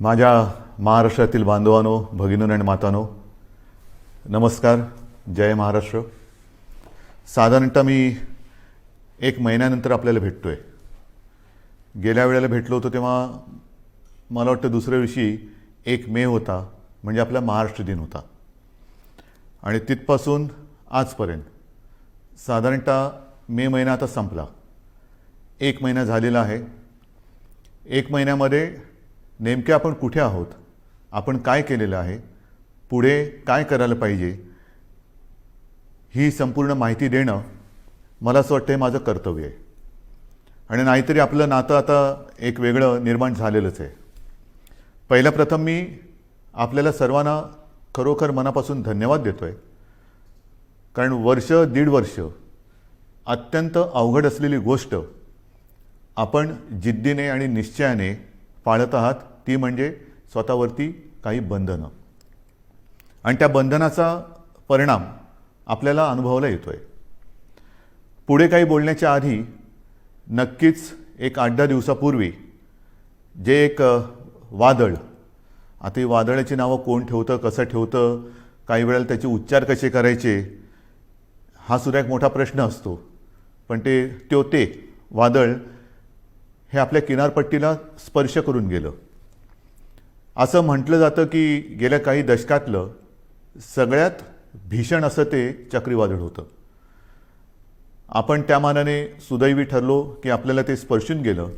माझ्या महाराष्ट्रातील बांधवांनो, भगिनींनो आणि मातांनो, नमस्कार. जय महाराष्ट्र. साधारणतः मी एक महिन्यानंतर आपल्याला भेटतोय. गेल्या वेळेला भेटलो होतो तेव्हा मला वाटतं दुसऱ्या दिवशी 1 मे होता, म्हणजे आपला महाराष्ट्र दिन होता. आणि तिथपासून आजपर्यंत साधारणतः मे महिना आता संपला. 1 महिना झालेला आहे. 1 महिन्यामध्ये नेमके आपण कुठे आहोत, आपण काय केलेलं आहे, पुढे काय करायला पाहिजे, ही संपूर्ण माहिती देणं मला असं वाटतं हे माझं कर्तव्य आहे. आणि नाहीतरी आपलं नातं आता एक वेगळं निर्माण झालेलंच आहे. पहिल्या प्रथम मी आपल्याला सर्वांना खरोखर मनापासून धन्यवाद देतो आहे. कारण वर्ष दीड वर्ष अत्यंत अवघड असलेली गोष्ट आपण जिद्दीने आणि निश्चयाने पाळत आहात, ती म्हणजे स्वतःवरती काही बंधनं. आणि त्या बंधनाचा परिणाम आपल्याला अनुभवायला येतो आहे. पुढे काही बोलण्याच्या आधी नक्कीच एक 8-10 दिवसापूर्वी जे एक वादळ, आता ही वादळाची नावं कोण ठेवतं, कसं ठेवतं, काही वेळेला त्याचे उच्चार कसे करायचे, हा सुद्धा एक मोठा प्रश्न असतो. पण ते वादळ हे आपल्या किनारपट्टीला स्पर्श करून गेलं. असं म्हटलं जातं की गेल्या काही दशकातलं सगळ्यात भीषण असं ते चक्रीवादळ होतं. आपण त्या मानाने सुदैवी ठरलो की आपल्याला ते स्पर्शून गेलं.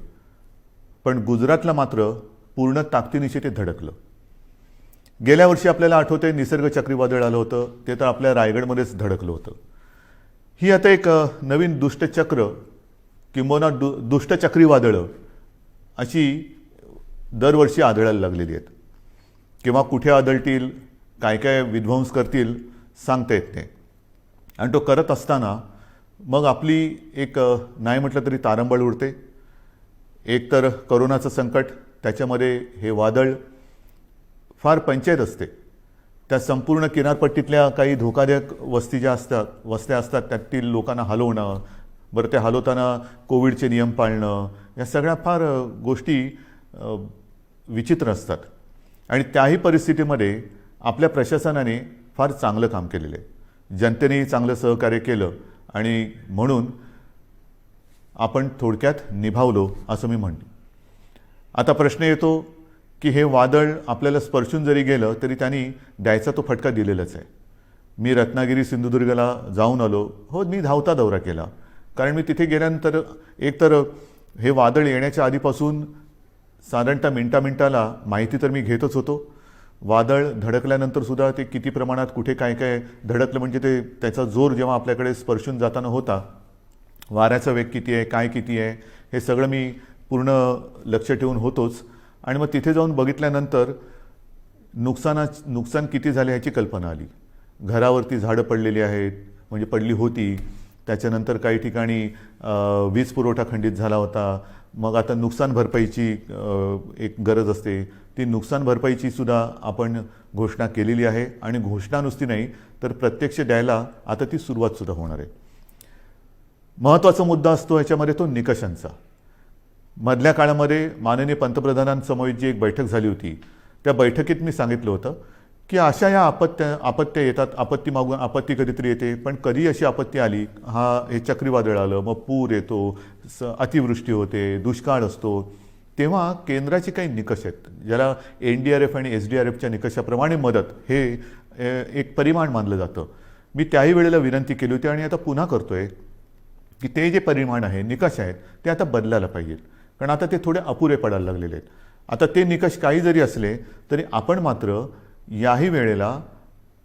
पण गुजरातला मात्र पूर्ण ताकदीनिशी ते धडकलं. गेल्या वर्षी आपल्याला आठवतंय निसर्ग चक्रीवादळ आलं होतं, ते तर आपल्या रायगडमध्येच धडकलं होतं. ही आता एक नवीन दुष्टचक्र किंबहुना दुष्ट चक्रीवादळं अशी दरवर्षी आढळायला लागलेली आहेत. किंवा कुठे आदळतील, काय काय विध्वंस करतील, सांगता येत नाही. आणि तो करत असताना मग आपली एक नाही म्हटलं तरी तारंबळ उडते. एक तर करोनाचं संकट, त्याच्यामध्ये हे वादळ, फार पंचायत असते. त्या संपूर्ण किनारपट्टीतल्या काही धोकादायक वस्त्या असतात त्यातील लोकांना हलवणं, बरं ते हलवताना कोविडचे नियम पाळणं, या सगळ्या फार गोष्टी विचित्र असतात. आणि त्याही परिस्थितीमध्ये आपल्या प्रशासनाने फार चांगलं काम केलेलं आहे. जनतेनेही चांगलं सहकार्य केलं आणि म्हणून आपण थोडक्यात निभावलो असं मी म्हणतो. आता प्रश्न येतो की हे वादळ आपल्याला स्पर्शून जरी गेलं तरी त्यांनी द्यायचा तो फटका दिलेलाच आहे. मी रत्नागिरी सिंधुदुर्गला जाऊन आलो. हो, मी धावता दौरा केला. कारण मी तिथे गेल्यानंतर एकतर हे वादळ येण्याच्या आधीपासून साधारणतः मिनटाला माहिती तर मी घेतच होतो. वादळ धडकल्यानंतर सुद्धा ते किती प्रमाणात कुठे काय काय धडकलं, म्हणजे त्याचा जोर जेव्हा आपल्याकडे स्पर्शून जाताना होता, वाऱ्याचा वेग किती आहे, काय किती आहे, हे सगळं मी पूर्ण लक्ष ठेवून होतोच. आणि मग तिथे जाऊन बघितल्यानंतर नुकसान किती झाले ह्याची कल्पना आली. घरावरती झाडं पडलेली आहेत, म्हणजे पडली होती. त्याच्यानंतर काही ठिकाणी वीज पुरवठा खंडित झाला होता. मग आता नुकसान भरपाईची एक गरज असते. ती नुकसान भरपाईची सुद्धा आपण घोषणा केलेली आहे. आणि घोषणा नुसती नाही तर प्रत्यक्ष द्यायला आता ती सुरुवातसुद्धा होणार आहे. महत्त्वाचा मुद्दा असतो ह्याच्यामध्ये तो निकषांचा. मधल्या काळामध्ये माननीय पंतप्रधानांसमवेत जी एक बैठक झाली होती, त्या बैठकीत मी सांगितलं होतं की अशा या आपत्त्या येतात, आपत्ती मागून आपत्ती कधीतरी येते, पण कधी अशी आपत्ती आली, हे चक्रीवादळ आलं, मग पूर येतो, अतिवृष्टी होते, दुष्काळ असतो, तेव्हा केंद्राचे काही निकष आहेत, ज्याला NDRF आणि SDRFच्या निकषाप्रमाणे मदत हे एक परिमाण मानलं जातं. मी त्याही वेळेला विनंती केली होती आणि आता पुन्हा करतोय की ते जे परिमाण आहे, निकष आहेत, ते आता बदलायला पाहिजेत. कारण आता ते थोडे अपुरे पडायला लागलेले आहेत. आता ते निकष काही जरी असले तरी आपण मात्र याही वेळेला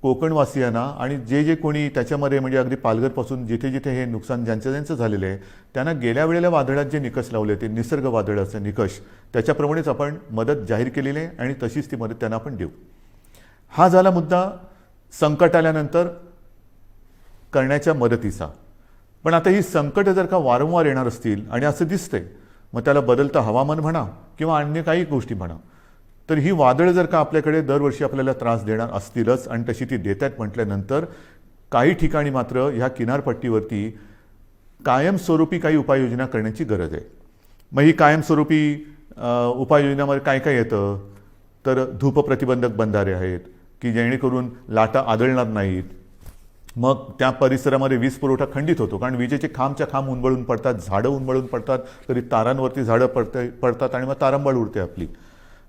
कोकणवासियांना आणि जे कोणी त्याच्यामध्ये, म्हणजे अगदी पालघरपासून जिथे जिथे हे नुकसान ज्यांचं झालेलं आहे, त्यांना गेल्या वेळेला वादळात जे निकष लावले, ते निसर्ग वादळाचे निकष, त्याच्याप्रमाणेच आपण मदत जाहीर केलेली आहे आणि तशीच ती मदत त्यांना आपण देऊ. हा झाला मुद्दा संकट आल्यानंतर करण्याच्या मदतीचा. पण आता ही संकट जर का वारंवार येणार असतील आणि असं दिसतंय, मग त्याला बदलतं हवामान म्हणा किंवा अन्य काही गोष्टी म्हणा, तर ही वादळं जर का आपल्याकडे दरवर्षी आपल्याला त्रास देणार असतीलच आणि तशी ती देत आहेत म्हटल्यानंतर काही ठिकाणी मात्र ह्या किनारपट्टीवरती कायमस्वरूपी काही उपाययोजना करण्याची गरज आहे. मग ही कायमस्वरूपी उपाययोजनामध्ये काय काय येतं, तर धूप प्रतिबंधक बंधारे आहेत की जेणेकरून लाटा आदळणार नाहीत. मग त्या परिसरामध्ये वीज पुरवठा खंडित होतो, कारण विजेचे खांबच्या खांब उन्मळून पडतात, झाडं उन्मळून पडतात, कधी तारांवरती झाडं पडतात आणि मग तारांबळ उडते आपली.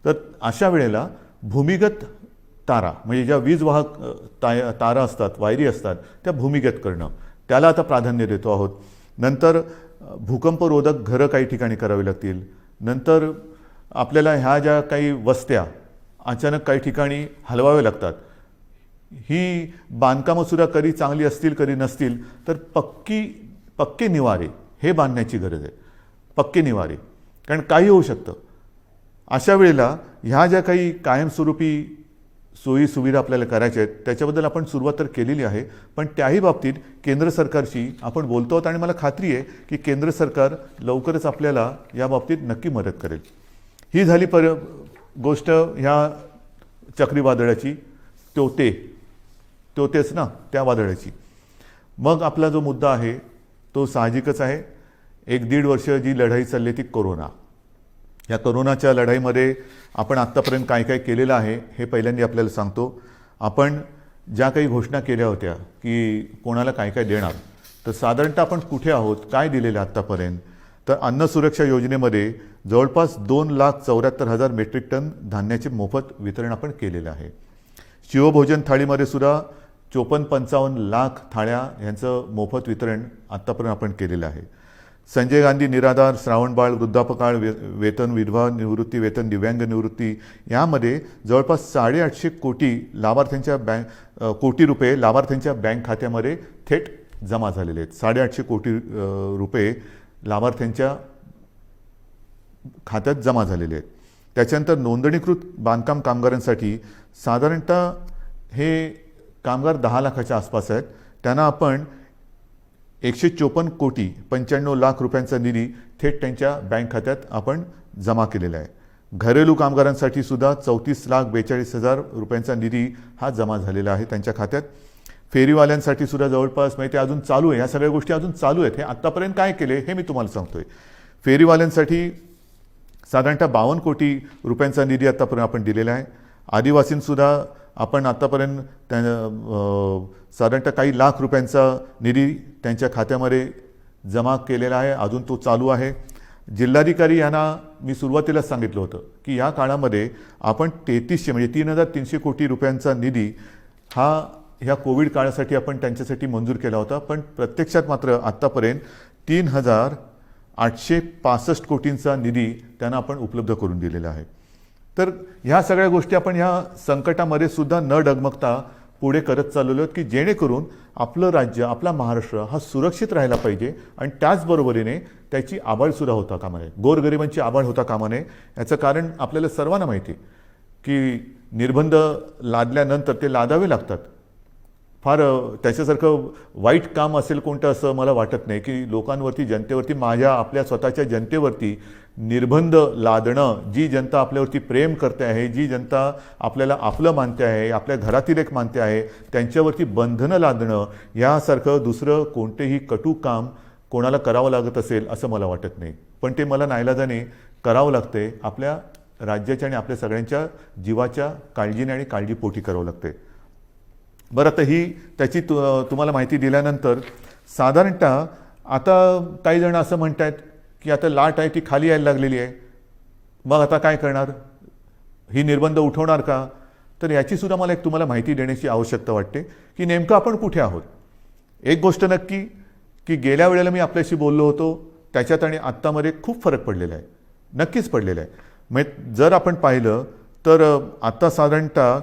तर अशा वेळेला भूमिगत तारा म्हणजे ज्या वीज वाहक तारा असतात, वायरी असतात, त्या भूमिगत करणं, त्याला आता प्राधान्य देतो आहोत. नंतर भूकंपरोधक घरं काही ठिकाणी करावी लागतील. नंतर आपल्याला ह्या ज्या काही वस्त्या अचानक काही ठिकाणी हलवाव्या लागतात, ही बांधकामंसुद्धा कधी चांगली असतील कधी नसतील, तर पक्के निवारे हे बांधण्याची गरज आहे. पक्के निवारे, कारण काही होऊ शकतं. अशा वेळेला ह्या ज्या काही कायमस्वरूपी सोयी सुविधा आपल्याला करायच्या आहेत त्याच्याबद्दल आपण सुरुवात तर केलेली आहे, पण त्याही बाबतीत केंद्र सरकारशी आपण बोलतो आहोत आणि मला खात्री आहे की केंद्र सरकार लवकरच आपल्याला या बाबतीत नक्की मदत करेल. ही झाली गोष्ट ह्या चक्रीवादळाची, तेच ना त्या वादळाची. मग आपला जो मुद्दा आहे तो साहजिकच आहे. 1-1.5 वर्ष जी लढाई चालली ती कोरोना. या कोरोनाच्या लढाईमध्ये आपण आत्तापर्यंत काय काय केलेलं आहे हे पहिल्यांदा आपल्याला सांगतो. आपण ज्या काही घोषणा केल्या होत्या की कोणाला काय काय देणार, तर साधारणतः आपण कुठे आहोत, काय दिलेलं आत्तापर्यंत, तर अन्न सुरक्षा योजनेमध्ये जवळपास 2,74,000 मेट्रिक टन धान्याचे मोफत वितरण आपण केलेलं आहे. शिवभोजन थाळीमध्ये सुद्धा 54-55 लाख थाळ्या यांचं मोफत वितरण आत्तापर्यंत आपण केलेलं आहे. संजय गांधी निराधार, श्रावणबाळ, वृद्धापकाळ वेतन, विधवा निवृत्ती वेतन, दिव्यांग निवृत्ती यामध्ये जवळपास 850 कोटी रुपये लाभार्थ्यांच्या बँक खात्यामध्ये थेट जमा झालेले आहेत. 850 कोटी रुपये लाभार्थ्यांच्या खात्यात जमा झालेले आहेत. त्याच्यानंतर नोंदणीकृत बांधकाम कामगारांसाठी साधारणतः हे कामगार 10 लाखाच्या आसपास आहेत. त्यांना आपण 154 कोटी 95 लाख रुपयांचा निधी थेट त्यांच्या बँक खात्यात आपण जमा केलेला आहे. घरेलू कामगारांसाठी सुद्धा 34,42,000 रुपयांचा निधी हा जमा झालेला आहे त्यांच्या खात्यात. फेरीवाल्यांसाठी सुद्धा जवळपास ते अजून चालू आहे, ह्या सगळ्या गोष्टी अजून चालू आहेत. हे आत्तापर्यंत काय केले हे मी तुम्हाला सांगतोय. फेरीवाल्यांसाठी साधारणतः 52 कोटी रुपयांचा निधी आत्तापर्यंत आपण दिलेला आहे. आदिवासींसुद्धा आपण आत्तापर्यंत साधारणतः काही लाख रुपयांचा निधी त्यांच्या खात्यामध्ये जमा केलेला आहे, अजून तो चालू आहे. जिल्हाधिकारी यांना मी सुरुवातीलाच सांगितलं होतं की या काळामध्ये आपण 3300 म्हणजे 3,300 कोटी रुपयांचा निधी हा ह्या कोविड काळासाठी आपण त्यांच्यासाठी मंजूर केला होता, पण प्रत्यक्षात मात्र आत्तापर्यंत 3,865 कोटींचा निधी त्यांना आपण उपलब्ध करून दिलेला आहे. तर ह्या सगळ्या गोष्टी आपण ह्या संकटामध्ये सुद्धा न डगमगता पुढे करत चाललेलो आहोत की जेणेकरून आपलं राज्य, आपला महाराष्ट्र हा सुरक्षित राहायला पाहिजे आणि त्याचबरोबरीने त्याची आबाळसुद्धा होता कामा नये, गोरगरिबांची आबाळ होता कामा नये. याचं कारण आपल्याला सर्वांना माहिती आहे की निर्बंध लादल्यानंतर ते लादावे लागतात. फार त्याच्यासारखं वाईट काम असेल कोणतं असं मला वाटत नाही की लोकांवरती, जनतेवरती, आपल्या स्वतःच्या जनतेवरती निर्बंध लादणं. जी जनता आपल्यावरती प्रेम करते आहे, जी जनता आपल्याला आपलं मानते आहे, आपल्या घरातील एक मानते आहे, त्यांच्यावरती बंधनं लादणं यासारखं दुसरं कोणतेही कटू काम कोणाला करावं लागत असेल असं मला वाटत नाही. पण ते मला नाईलाजाने करावं लागते. आपल्या राज्याच्या आणि आपल्या सगळ्यांच्या जीवाच्या काळजीने आणि काळजीपोटी करावं लागते. बरं, आता ही त्याची तुम्हाला माहिती दिल्यानंतर साधारणतः आता काही जण असं म्हणत आहेत की आता लाट आहे ती खाली यायला लागलेली आहे, मग आता काय करणार, ही निर्बंध उठवणार का? तर याचीसुद्धा मला एक तुम्हाला माहिती देण्याची आवश्यकता वाटते की नेमकं आपण कुठे आहोत. एक गोष्ट नक्की की गेल्या वेळेला मी आपल्याशी बोललो होतो त्याच्यात आणि आत्तामध्ये खूप फरक पडलेला आहे, नक्कीच पडलेला आहे. म्हणजे जर आपण पाहिलं तर आत्ता साधारणतः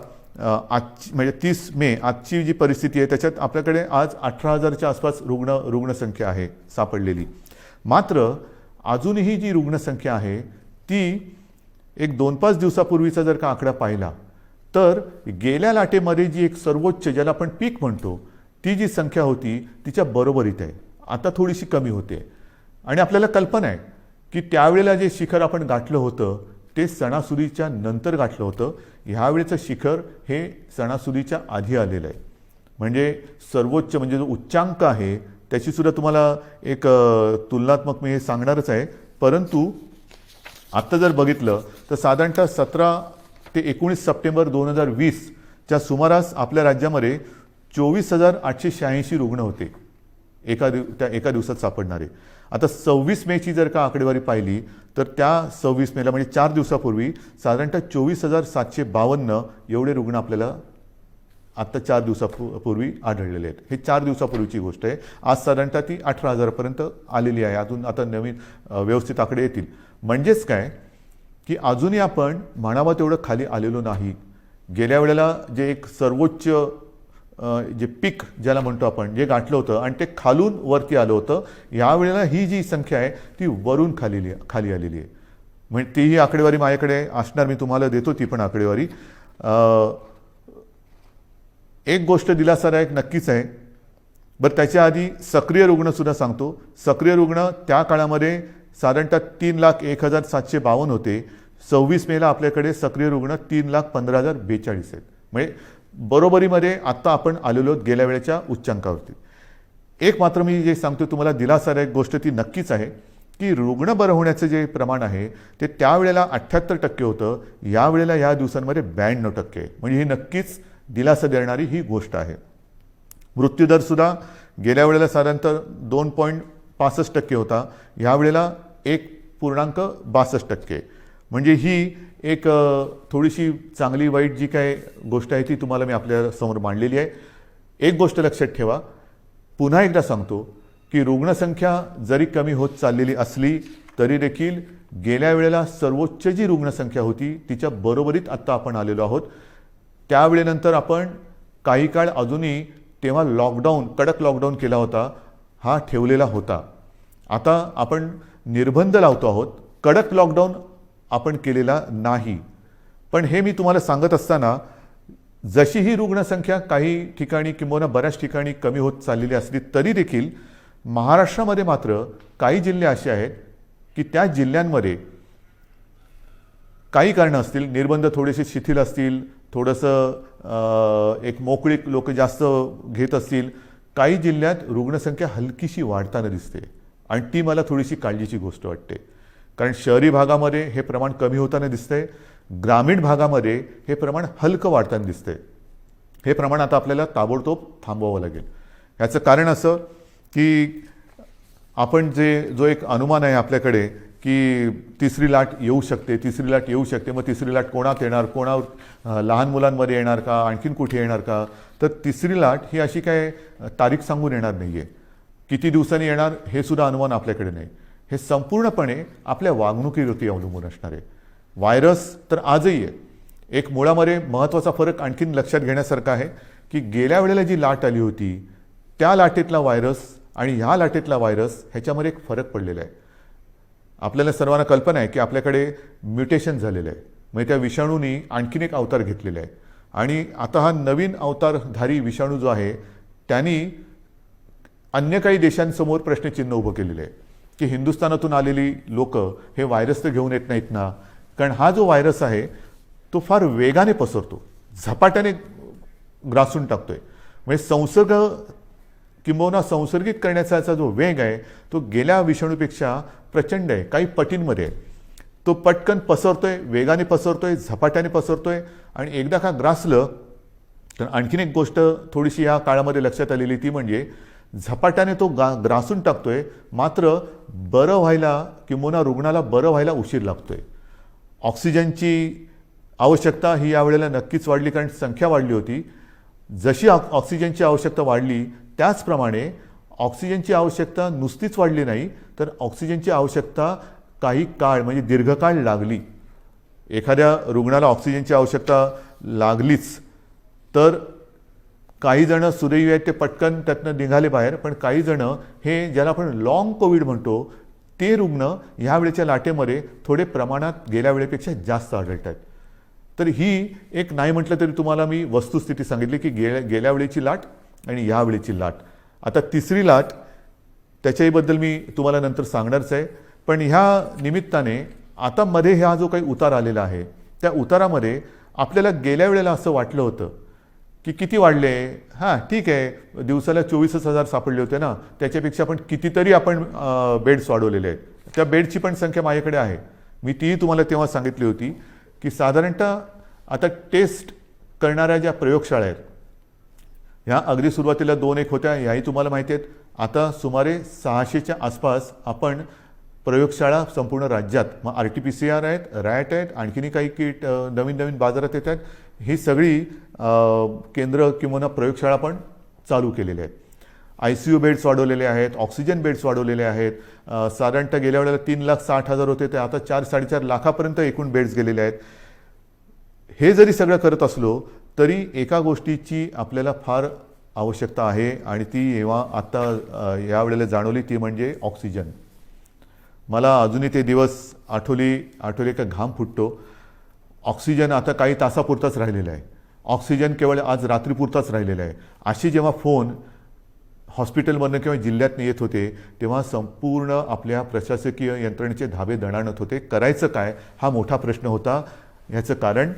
आजची म्हणजे 30 मे आजची जी परिस्थिती आहे त्याच्यात आपल्याकडे आज 18,000च्या आसपास रुग्णसंख्या आहे सापडलेली. मात्र अजूनही जी रुग्णसंख्या आहे ती एक 2-5 दिवसापूर्वीचा जर का आकडा पाहिला तर गेल्या लाटेमध्ये जी एक सर्वोच्च, ज्याला आपण पीक म्हणतो, ती जी संख्या होती तिच्या बरोबरीत आहे. आता थोडीशी कमी होते आणि आपल्याला कल्पना आहे की त्यावेळेला जे शिखर आपण गाठलं होतं ते सणासुदीच्या नंतर गाठलं होतं. ह्यावेळेचं शिखर हे सणासुदीच्या आधी आलेलं आहे. म्हणजे सर्वोच्च म्हणजे जो उच्चांक आहे त्याचीसुद्धा तुम्हाला एक तुलनात्मक मी हे सांगणारच आहे. परंतु आत्ता जर बघितलं तर साधारणतः ते 19 सप्टेंबर 2020च्या सुमारास आपल्या राज्यामध्ये 24,886 रुग्ण होते एका दिवसात सापडणारे. आता 26 मेची जर का आकडेवारी पाहिली तर त्या 26 मेला म्हणजे 4 दिवसापूर्वी साधारणतः 24,752 एवढे रुग्ण आपल्याला आत्ता 4 दिवसापूर्वी आढळलेले आहेत. हे 4 दिवसापूर्वीची गोष्ट आहे. आज साधारणतः ती 18,000पर्यंत आलेली आहे. अजून आता नवीन व्यवस्थित आकडे येतील. म्हणजेच काय की अजूनही आपण म्हणावं तेवढं खाली आलेलो नाही. गेल्या वेळेला जे एक सर्वोच्च जे पीक ज्याला म्हणतो आपण जे गाठलं होतं आणि ते खालून वरती आलं होतं, यावेळेला ही जी संख्या आहे ती वरून खाली आलेली आहे. म्हणजे तीही आकडेवारी माझ्याकडे असणार, मी तुम्हाला देतो ती पण आकडेवारी. एक गोष्ट दिलासादायक नक्कीच आहे. बरं, त्याच्या आधी सक्रिय रुग्णसुद्धा सांगतो. सक्रिय रुग्ण त्या काळामध्ये साधारणतः 3,01,752 होते. 26 मेला आपल्याकडे सक्रिय रुग्ण 3,15,042 आहेत. म्हणजे बरोबरीमध्ये आत्ता आपण आलेलो आहोत गेल्या वेळेच्या उच्चांकावरती. एक मात्र मी जे सांगतो तुम्हाला दिलासादायक गोष्ट ती नक्कीच आहे की रुग्ण बरं होण्याचं जे प्रमाण आहे ते त्यावेळेला 78% होतं, यावेळेला या दिवसांमध्ये 92% आहे. म्हणजे ही नक्कीच दिलासा देणारी ही गोष्ट आहे. मृत्यूदरसुद्धा गेल्या वेळेला साधारणतः 2.65% होता, यावेळेला 1.62%. म्हणजे ही एक थोडीशी चांगली वाईट जी काय गोष्ट आहे ती तुम्हाला मी आपल्या समोर मांडलेली आहे. एक गोष्ट लक्षात ठेवा, पुन्हा एकदा सांगतो की रुग्णसंख्या जरी कमी होत चाललेली असली तरी देखील गेल्या वेळेला सर्वोच्च जी रुग्णसंख्या होती तिच्या बरोबरीत आत्ता आपण आलेलो आहोत. त्यावेळेनंतर आपण काही काळ अजूनही तेव्हा कडक लॉकडाऊन केला होता, हा ठेवलेला होता. आता आपण निर्बंध लावतो आहोत, कडक लॉकडाऊन आपण केलेला नाही. पण हे मी तुम्हाला सांगत असताना जशी ही रुग्णसंख्या काही ठिकाणी किंवा बऱ्याच ठिकाणी कमी होत चाललेली असली तरी देखील महाराष्ट्रामध्ये मात्र काही जिल्हे असे आहेत की त्या जिल्ह्यांमध्ये काही कारणं असतील, निर्बंध थोडेसे शिथिल असतील, थोडंसं एक मोकळीक लोक जास्त घेत असतील, काही जिल्ह्यात रुग्णसंख्या हलकीशी वाढताना दिसते आणि ती मला थोडीशी काळजीची गोष्ट वाटते. कारण शहरी भागामध्ये हे प्रमाण कमी होताना दिसतंय, ग्रामीण भागामध्ये हे प्रमाण हलकं वाढताना दिसतंय. हे प्रमाण आता आपल्याला ताबडतोब थांबवावं लागेल. याचं कारण असं की आपण जो एक अनुमान आहे आपल्याकडे की तिसरी लाट येऊ शकते, मग तिसरी लाट कोणात येणार, लहान मुलांमध्ये येणार का, आणखीन कुठे येणार का, तर तिसरी लाट ही अशी काय तारीख सांगून येणार नाही आहे. किती दिवसांनी येणार हे सुद्धा अनुमान आपल्याकडे नाही. हे संपूर्णपणे आपल्या वागणुकीवरती अवलंबून असणार आहे. व्हायरस तर आजही आहे. एक मुळामध्ये महत्त्वाचा फरक आणखीन लक्षात घेण्यासारखा आहे की गेल्या वेळेला जी लाट आली होती त्या लाटेतला व्हायरस आणि ह्या लाटेतला व्हायरस ह्याच्यामध्ये एक फरक पडलेला आहे. आपल्याला सर्वांना कल्पना आहे की आपल्याकडे म्युटेशन झालेलं आहे, म्हणजे त्या विषाणूंनी आणखीन एक अवतार घेतलेला आहे. आणि आता हा नवीन अवतारधारी विषाणू जो आहे त्यांनी अन्य काही देशांसमोर प्रश्नचिन्ह उभं केलेलं आहे की हिंदुस्थानातून आलेली लोक हे व्हायरस तर घेऊन येत नाहीत ना. कारण हा जो व्हायरस आहे तो फार वेगाने पसरतो, झपाट्याने ग्रासून टाकतोय. म्हणजे संसर्ग किंबहुना संसर्गित करण्याचा जो वेग आहे तो गेल्या विषाणूपेक्षा प्रचंड आहे, काही पटींमध्ये आहे. तो पटकन पसरतोय, वेगाने पसरतोय, झपाट्याने पसरतोय. आणि एकदा का ग्रासलं तर आणखीन एक गोष्ट थोडीशी या काळामध्ये लक्षात आलेली ती म्हणजे झपाट्याने तो ग्रासून टाकतोय, मात्र बरं व्हायला किंबहुना रुग्णाला बरं व्हायला उशीर लागतोय. ऑक्सिजनची आवश्यकता ही यावेळेला नक्कीच वाढली, कारण संख्या वाढली होती. जशी ऑक्सिजनची आवश्यकता वाढली त्याचप्रमाणे ऑक्सिजनची आवश्यकता नुसतीच वाढली नाही, तर ऑक्सिजनची आवश्यकता काही काळ म्हणजे दीर्घकाळ लागली. एखाद्या रुग्णाला ऑक्सिजनची आवश्यकता लागलीच तर काही जण सुदैवी आहेत ते पटकन त्यातनं निघाले बाहेर, पण काही जण हे ज्याला आपण लॉंग कोविड म्हणतो ते रुग्ण ह्यावेळेच्या लाटेमध्ये थोडे प्रमाणात गेल्या वेळेपेक्षा जास्त आढळत आहेत. तर ही एक नाही म्हटलं तरी तुम्हाला मी वस्तुस्थिती सांगितली की गेल्या वेळेची लाट आणि यावेळेची लाट. आता तिसरी लाट त्याच्याबद्दल मी तुम्हाला नंतर सांगणारच आहे. पण ह्या निमित्ताने आता मध्ये हा जो काही उतार आलेला आहे त्या उतारामध्ये आपल्याला गेल्या वेळेला असं वाटलं होतं की किती वाढले, हां ठीक आहे, दिवसाला 24,000 सापडले होते ना, त्याच्यापेक्षा पण कितीतरी आपण बेड्स वाढवलेले आहेत. त्या बेडची पण संख्या माझ्याकडे आहे, मी तीही तुम्हाला तेव्हा सांगितली होती की साधारणतः आता टेस्ट करणाऱ्या ज्या प्रयोगशाळा आहेत ह्या अगदी सुरुवातीला 2-1 होत्या, ह्याही तुम्हाला माहिती आहेत. आता सुमारे 600च्या आसपास आपण प्रयोगशाळा संपूर्ण राज्यात, मग RT-PCR आहेत, रॅट आहेत, आणखीनही काही किट नवीन नवीन बाजारात येत आहेत. ही सगळी केंद्र किंवा प्रयोगशाळा पण चालू केलेल्या आहेत. ICU बेड्स वाढवलेले आहेत, ऑक्सिजन बेड्स वाढवलेले आहेत. साधारणतः गेल्या वेळेला 3,60,000 होते, ते आता 4-4.5 लाखापर्यंत एकूण बेड्स गेलेले आहेत. हे जरी सगळं करत असलो तरी एका गोष्टीची आपल्याला फार आवश्यकता आहे आणि ती जेव्हा आत्ता यावेळेला जाणवली ती म्हणजे ऑक्सिजन. मला अजूनही ते दिवस आठवले का घाम फुटतो. ऑक्सिजन आता काही तासापुरताच राहिलेला आहे. ऑक्सिजन केवळ आज रात्रीपुरताच राहिलेला आहे. अशी जेव्हा फोन हॉस्पिटलमधनं किंवा जिल्ह्यातनं येत होते तेव्हा संपूर्ण आपल्या प्रशासकीय यंत्रणेचे धाबे दणाणत होते. करायचं काय हा मोठा प्रश्न होता. ह्याचं कारण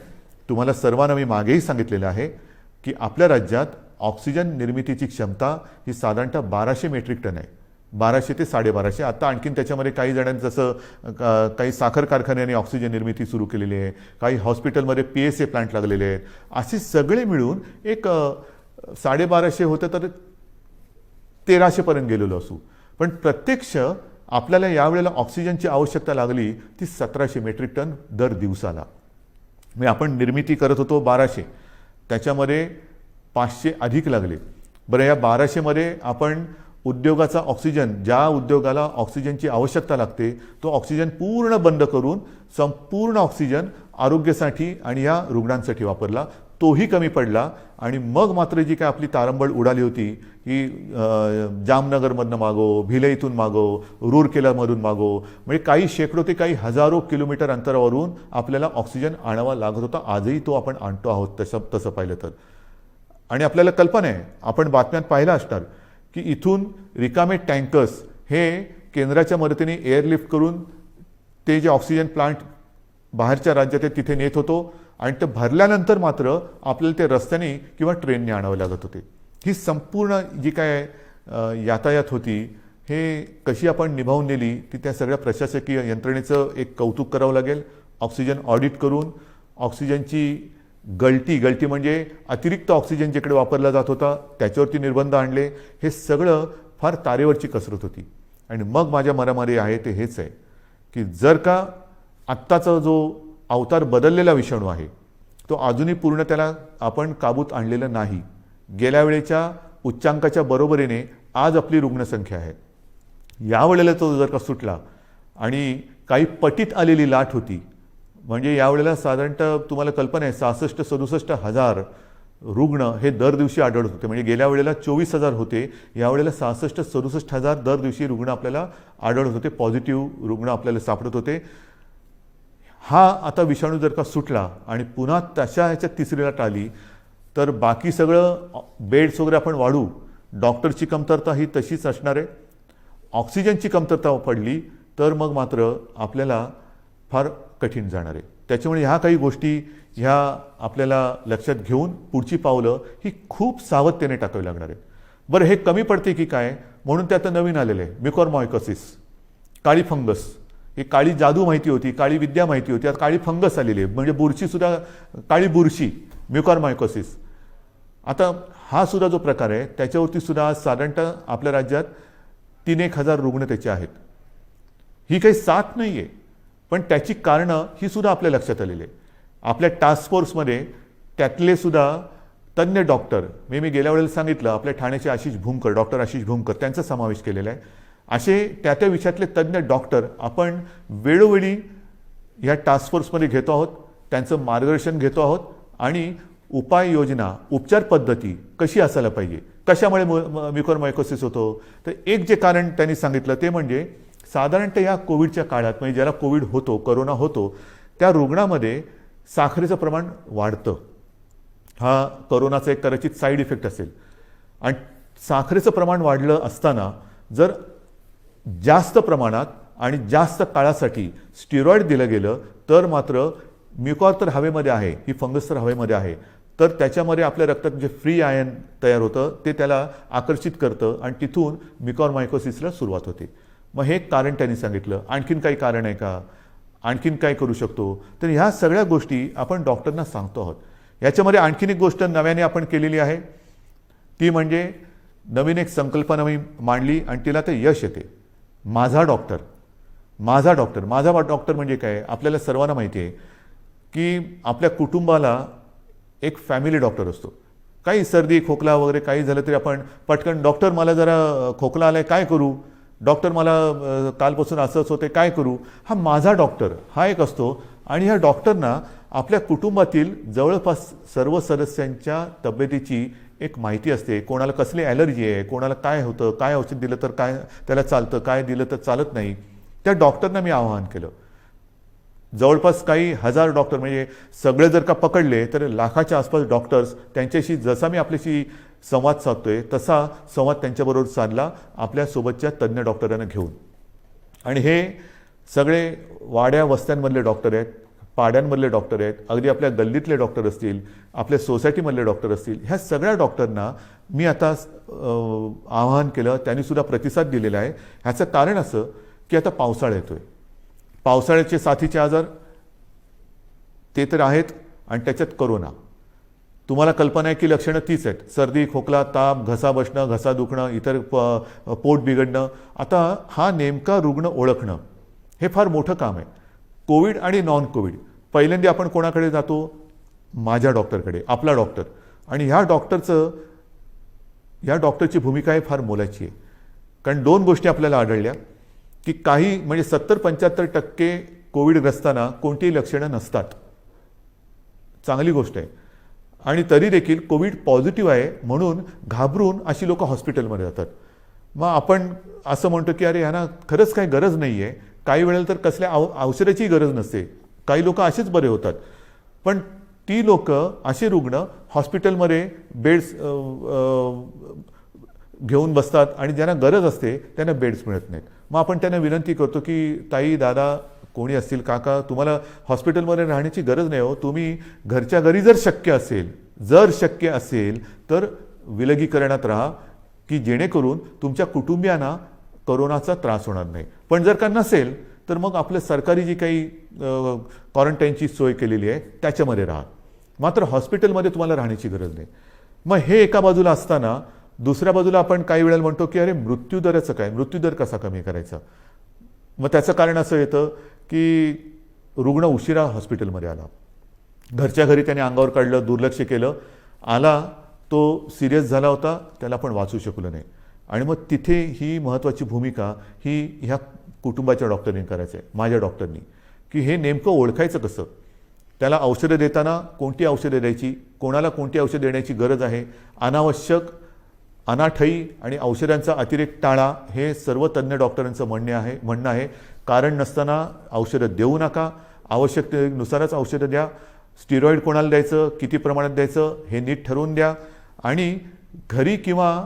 तुम्हाला सर्वांना मी मागेही सांगितलेलं आहे की आपल्या राज्यात ऑक्सिजन निर्मितीची क्षमता ही साधारणतः 1200 मेट्रिक टन आहे. 1200 ते 1250. आता आणखीन त्याच्यामध्ये काही जणांनी जसं काही साखर कारखान्यांनी ऑक्सिजन निर्मिती सुरू केलेली आहे, काही हॉस्पिटलमध्ये PSA प्लांट लागलेले आहेत. असे सगळे मिळून एक 1250 होतं तर 1300पर्यंत गेलेलो असू. पण प्रत्यक्ष आपल्याला यावेळेला ऑक्सिजनची आवश्यकता लागली ती 1700 मेट्रिक टन दर दिवसाला. म्हणजे आपण निर्मिती करत होतो 1200, त्याच्यामध्ये 500 अधिक लागले. बरं, या 1200मध्ये आपण उद्योगाचा ऑक्सिजन, ज्या उद्योगाला ऑक्सिजनची आवश्यकता लागते तो ऑक्सिजन पूर्ण बंद करून संपूर्ण ऑक्सिजन आरोग्यासाठी आणि या रुग्णांसाठी वापरला. तोही कमी पडला आणि मग मात्र जी काय आपली तारंबळ उडाली होती की जामनगरमधनं मागो, भिलईतून मागो, रूरकेलामधून मागो, म्हणजे काही शेकडो ते काही हजारो किलोमीटर अंतरावरून आपल्याला ऑक्सिजन आणावा लागत होता. आजही तो आपण आणतो आहोत तसं पाहिलं तर. आणि आपल्याला कल्पना आहे, आपण बातम्यात पाहिलं असणार की इथून रिकामे टँकर्स हे केंद्राच्या मदतीने एअरलिफ्ट करून ते जे ऑक्सिजन प्लांट बाहेरच्या राज्यात आहे तिथे नेत होतो आणि ते भरल्यानंतर मात्र आपल्याला ते रस्त्याने किंवा ट्रेनने आणावे लागत होते. ही संपूर्ण जी काय यातायात होती हे कशी आपण निभावून नेली ती त्या सगळ्या प्रशासकीय यंत्रणेचं एक कौतुक करावं लागेल. ऑक्सिजन ऑडिट करून ऑक्सिजनची गळती म्हणजे अतिरिक्त ऑक्सिजन जिकडे वापरला जात होता त्याच्यावरती निर्बंध आणले. हे सगळं फार तारेवरची कसरत होती. आणि मग माझ्या मनामध्ये आहे ते हेच आहे की जर का आत्ताचा जो अवतार बदललेला विषाणू आहे तो अजूनही पूर्ण त्याला आपण काबूत आणलेलं नाही. गेल्या वेळेच्या उच्चांकाच्या बरोबरीने आज आपली रुग्णसंख्या आहे. यावेळेला तो जर का सुटला आणि काही पटीत आलेली लाट होती, म्हणजे यावेळेला साधारणतः तुम्हाला कल्पना आहे 66-67 हजार रुग्ण हे दर दिवशी आढळत होते. म्हणजे गेल्या वेळेला 24,000 होते, यावेळेला 66-67 हजार दर दिवशी रुग्ण आपल्याला आढळत होते, पॉझिटिव्ह रुग्ण आपल्याला सापडत होते. हा आता विषाणू जर का सुटला आणि पुन्हा तशा ह्याच्यात तिसरी लाट आली तर बाकी सगळं बेड्स वगैरे आपण वाढू, डॉक्टरची कमतरता ही तशीच असणार आहे. ऑक्सिजनची कमतरता पडली तर मग मात्र आपल्याला फार कठीण जाणार आहे. त्याच्यामुळे ह्या काही गोष्टी ह्या आपल्याला लक्षात घेऊन पुढची पावलं ही खूप सावधतेने टाकावी लागणार आहेत. बरं, हे कमी पडते की काय म्हणून ते आता नवीन आलेलं आहे म्युकॉरमायकोसिस, काळी फंगस. ही काळी जादू माहिती होती, काळी विद्या माहिती होती, आता काळी फंगस आलेली आहे. म्हणजे बुरशीसुद्धा, काळी बुरशी, म्युकॉरमायकोसिस. आता हा सुद्धा जो प्रकार आहे त्याच्यावरती सुद्धा आज साधारणतः आपल्या राज्यात 3-1 हजार रुग्ण त्याचे आहेत. ही काही साथ नाही आहे, पण त्याची कारणं ही सुद्धा आपल्या लक्षात आलेली आहे. आपल्या टास्क फोर्समध्ये त्यातले सुद्धा तज्ज्ञ डॉक्टर, मी गेल्या वेळेला सांगितलं आपल्या ठाण्याचे आशिष भूमकर, डॉक्टर आशिष भूमकर, त्यांचा समावेश केलेला आहे. असे त्या विषयातले तज्ज्ञ डॉक्टर आपण वेळोवेळी ह्या टास्क फोर्समध्ये घेतो आहोत, त्यांचं मार्गदर्शन घेतो आहोत आणि उपाययोजना, उपचार पद्धती कशी असायला पाहिजे, कशामुळे म्युकॉरमायकोसिस होतो. तर एक जे कारण त्यांनी सांगितलं ते म्हणजे साधारणतः या कोविडच्या काळात, म्हणजे ज्याला कोविड होतो, करोना होतो, त्या रुग्णामध्ये साखरेचं प्रमाण वाढतं. हा करोनाचा एक कदाचित साईड इफेक्ट असेल. आणि साखरेचं प्रमाण वाढलं असताना जर जास्त प्रमाणात आणि जास्त काळासाठी स्टिरॉइड दिलं गेलं तर मात्र म्युकॉर तर हवेमध्ये आहे, ही फंगस तर हवेमध्ये आहे, तर त्याच्यामध्ये आपल्या रक्तात जे फ्री आयन तयार होतं ते त्याला आकर्षित करतं आणि तिथून म्युकॉरमायकोसिसला सुरुवात होते. मग हे कारण त्यांनी सांगितलं. आणखीन काही कारण आहे का? आणखीन काय करू शकतो. तर ह्या सगळ्या गोष्टी आपण डॉक्टरना सांगतो आहोत. याच्यामध्ये आणखीन एक गोष्ट नव्याने आपण केलेली आहे, ती म्हणजे नवीन एक संकल्पना मी मांडली आणि तिला ते यश येते. माझा डॉक्टर. माझा डॉक्टर. माझा डॉक्टर म्हणजे काय, आपल्याला सर्वांना माहिती आहे की आपल्या कुटुंबाला एक फॅमिली डॉक्टर असतो. काही सर्दी खोकला वगैरे काही झालं तरी आपण पटकन, डॉक्टर मला जरा खोकला आलाय काय करू, डॉक्टर मला कालपासून असंच होते काय करू. हा माझा डॉक्टर हा एक असतो. आणि ह्या डॉक्टरना आपल्या कुटुंबातील जवळपास सर्व सदस्यांच्या तब्येतीची एक माहिती असते. कोणाला कसली ॲलर्जी आहे, कोणाला काय होतं, काय औषध दिलं तर काय त्याला चालतं, काय दिलं तर चालत नाही. त्या डॉक्टरना मी आवाहन केलं. जवळपास काही हजार डॉक्टर, म्हणजे सगळे जर का पकडले तर लाखाच्या आसपास डॉक्टर्स, त्यांच्याशी जसा मी आपल्याशी संवाद साधतोय तसा संवाद त्यांच्याबरोबर साधला आपल्यासोबतच्या तज्ज्ञ डॉक्टरांना घेऊन. आणि हे सगळे वाड्या वस्त्यांमधले डॉक्टर आहेत, पाड्यांमधले डॉक्टर आहेत, अगदी आपल्या गल्लीतले डॉक्टर असतील, आपल्या सोसायटीमधले डॉक्टर असतील. ह्या सगळ्या डॉक्टरना मी आता आवाहन केलं. त्यांनीसुद्धा प्रतिसाद दिलेला आहे. ह्याचं कारण असं की आता पावसाळा येतोय. पावसाळ्याचे साथीचे आजार ते तर आहेत आणि त्याच्यात कोरोना. तुम्हाला कल्पना आहे की लक्षणं तीच आहेत. सर्दी खोकला ताप, घसा बसणं, घसा दुखणं, इतर पोट बिघडणं. आता हा नेमका रुग्ण ओळखणं हे फार मोठं काम आहे. कोविड आणि नॉन कोविड. पहिल्यांदा आपण कोणाकडे जातो, माझ्या डॉक्टरकडे, आपला डॉक्टर. आणि ह्या डॉक्टरची भूमिका आहे फार मोलाची आहे. कारण दोन गोष्टी आपल्याला आढळल्या की काही म्हणजे 70-75% कोविडग्रस्तांना कोणतीही लक्षणं नसतात. चांगली गोष्ट आहे. आणि तरी देखील कोविड पॉझिटिव्ह आहे म्हणून घाबरून अशी लोक हॉस्पिटलमध्ये जातात. मग आपण असं म्हणतो की अरे ह्यांना खरंच काही गरज नाही आहे. काही वेळेला तर कसल्या औषधाची गरज नसते. काही लोक असेच बरे होतात. पण ती लोक, असे रुग्ण हॉस्पिटलमध्ये बेड्स घेऊन बसतात आणि ज्यांना गरज असते त्यांना बेड्स मिळत नाहीत. मग आपण त्यांना विनंती करतो की ताई, दादा, कोणी असतील, काका, तुम्हाला हॉस्पिटलमध्ये राहण्याची गरज नाही हो. तुम्ही घरच्या घरी जर शक्य असेल तर विलगीकरणात राहा की जेणेकरून तुमच्या कुटुंबियांना कोरोनाचा त्रास होणार नाही. पण जर का नसेल तर मग आपलं सरकारी जी काही क्वारंटाईनची सोय केलेली आहे त्याच्यामध्ये राहा. मात्र हॉस्पिटलमध्ये तुम्हाला राहण्याची गरज नाही. मग हे एका बाजूला असताना दुसऱ्या बाजूला आपण काही वेळेला म्हणतो की अरे मृत्यूदराचं काय, मृत्यूदर कसा कमी करायचा. मग त्याचं कारण असं येतं की रुग्ण उशिरा हॉस्पिटलमध्ये आला, घरच्या घरी त्याने अंगावर काढलं, दुर्लक्ष केलं, आला तो सिरियस झाला होता, त्याला पण वाचू शकलो नाही. आणि मग तिथे ही महत्त्वाची भूमिका ही ह्या कुटुंबाच्या डॉक्टरनी करायचं आहे, माझ्या डॉक्टरनी, की हे नेमकं ओळखायचं कसं. त्याला औषधं देताना कोणती औषधं द्यायची, कोणाला कोणती औषधं देण्याची गरज आहे, अनावश्यक अनाठई आणि औषधांचा अतिरेक टाळा, हे सर्व तज्ज्ञ डॉक्टरांचं म्हणणं आहे. कारण नसताना औषधं देऊ नका, आवश्यकतेनुसारच औषधं द्या. स्टिरॉइड कोणाला द्यायचं, किती प्रमाणात द्यायचं हे नीट ठरवून द्या. आणि घरी किंवा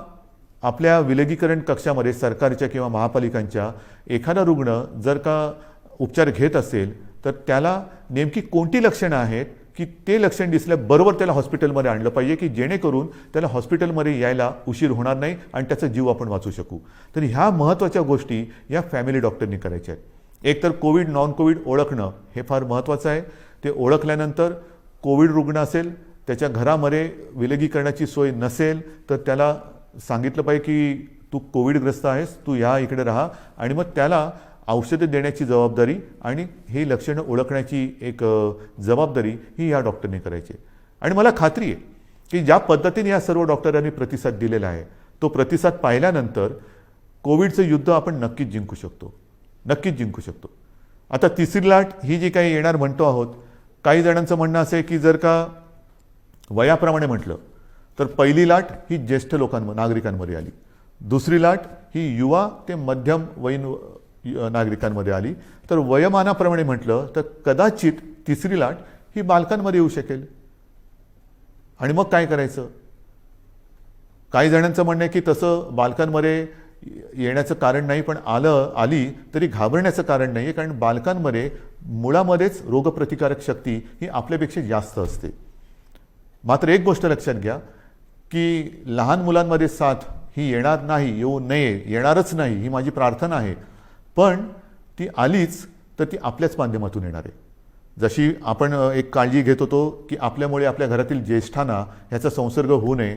आपल्या विलगीकरण कक्षामध्ये सरकारच्या किंवा महापालिकांच्या एखादा रुग्ण जर का उपचार घेत असेल तर त्याला नेमकी कोणती लक्षणं आहेत की ते लक्षण दिसल्याबरोबर त्याला हॉस्पिटलमध्ये आणलं पाहिजे की जेणेकरून त्याला हॉस्पिटलमध्ये यायला उशीर होणार नाही आणि त्याचा जीव आपण वाचू शकू. तर ह्या महत्त्वाच्या गोष्टी या फॅमिली डॉक्टरनी करायच्या आहेत. एक तर कोविड नॉन कोविड ओळखणं हे फार महत्त्वाचं आहे. ते ओळखल्यानंतर कोविड रुग्ण असेल, त्याच्या घरामध्ये विलगीकरणाची सोय नसेल तर त्याला सांगितलं पाहिजे की तू कोविडग्रस्त आहेस, तू या इकडे राहा. आणि मग त्याला औषधं देण्याची जबाबदारी आणि हे लक्षणं ओळखण्याची एक जबाबदारी ही या डॉक्टरने करायची. आणि मला खात्री आहे की ज्या पद्धतीने या सर्व डॉक्टरांनी प्रतिसाद दिलेला आहे तो प्रतिसाद पाहिल्यानंतर कोविडचं युद्ध आपण नक्कीच जिंकू शकतो. आता तिसरी लाट ही जी काही येणार म्हणतो आहोत, काही जणांचं म्हणणं असं आहे की जर का वयाप्रमाणे म्हटलं तर पहिली लाट ही ज्येष्ठ नागरिकांमध्ये आली, दुसरी लाट ही युवा ते मध्यम वयीन नागरिकांमध्ये आली, तर वयोमानाप्रमाणे म्हटलं तर कदाचित तिसरी लाट ही बालकांमध्ये येऊ शकेल. आणि मग काय करायचं. काही जणांचं म्हणणं आहे की तसं बालकांमध्ये येण्याचं कारण नाही, पण आली तरी घाबरण्याचं कारण नाही आहे, कारण बालकांमध्ये मुळामध्येच रोगप्रतिकारक शक्ती ही आपल्यापेक्षा जास्त असते. मात्र एक गोष्ट लक्षात घ्या की लहान मुलांमध्ये साथ ही येणार नाही, येऊ नये, येणारच नाही ही माझी प्रार्थना आहे. पण ती आलीच तर ती आपल्याच माध्यमातून येणार आहे. जशी आपण एक काळजी घेत होतो की आपल्यामुळे आपल्या घरातील ज्येष्ठांना ह्याचा संसर्ग होऊ नये,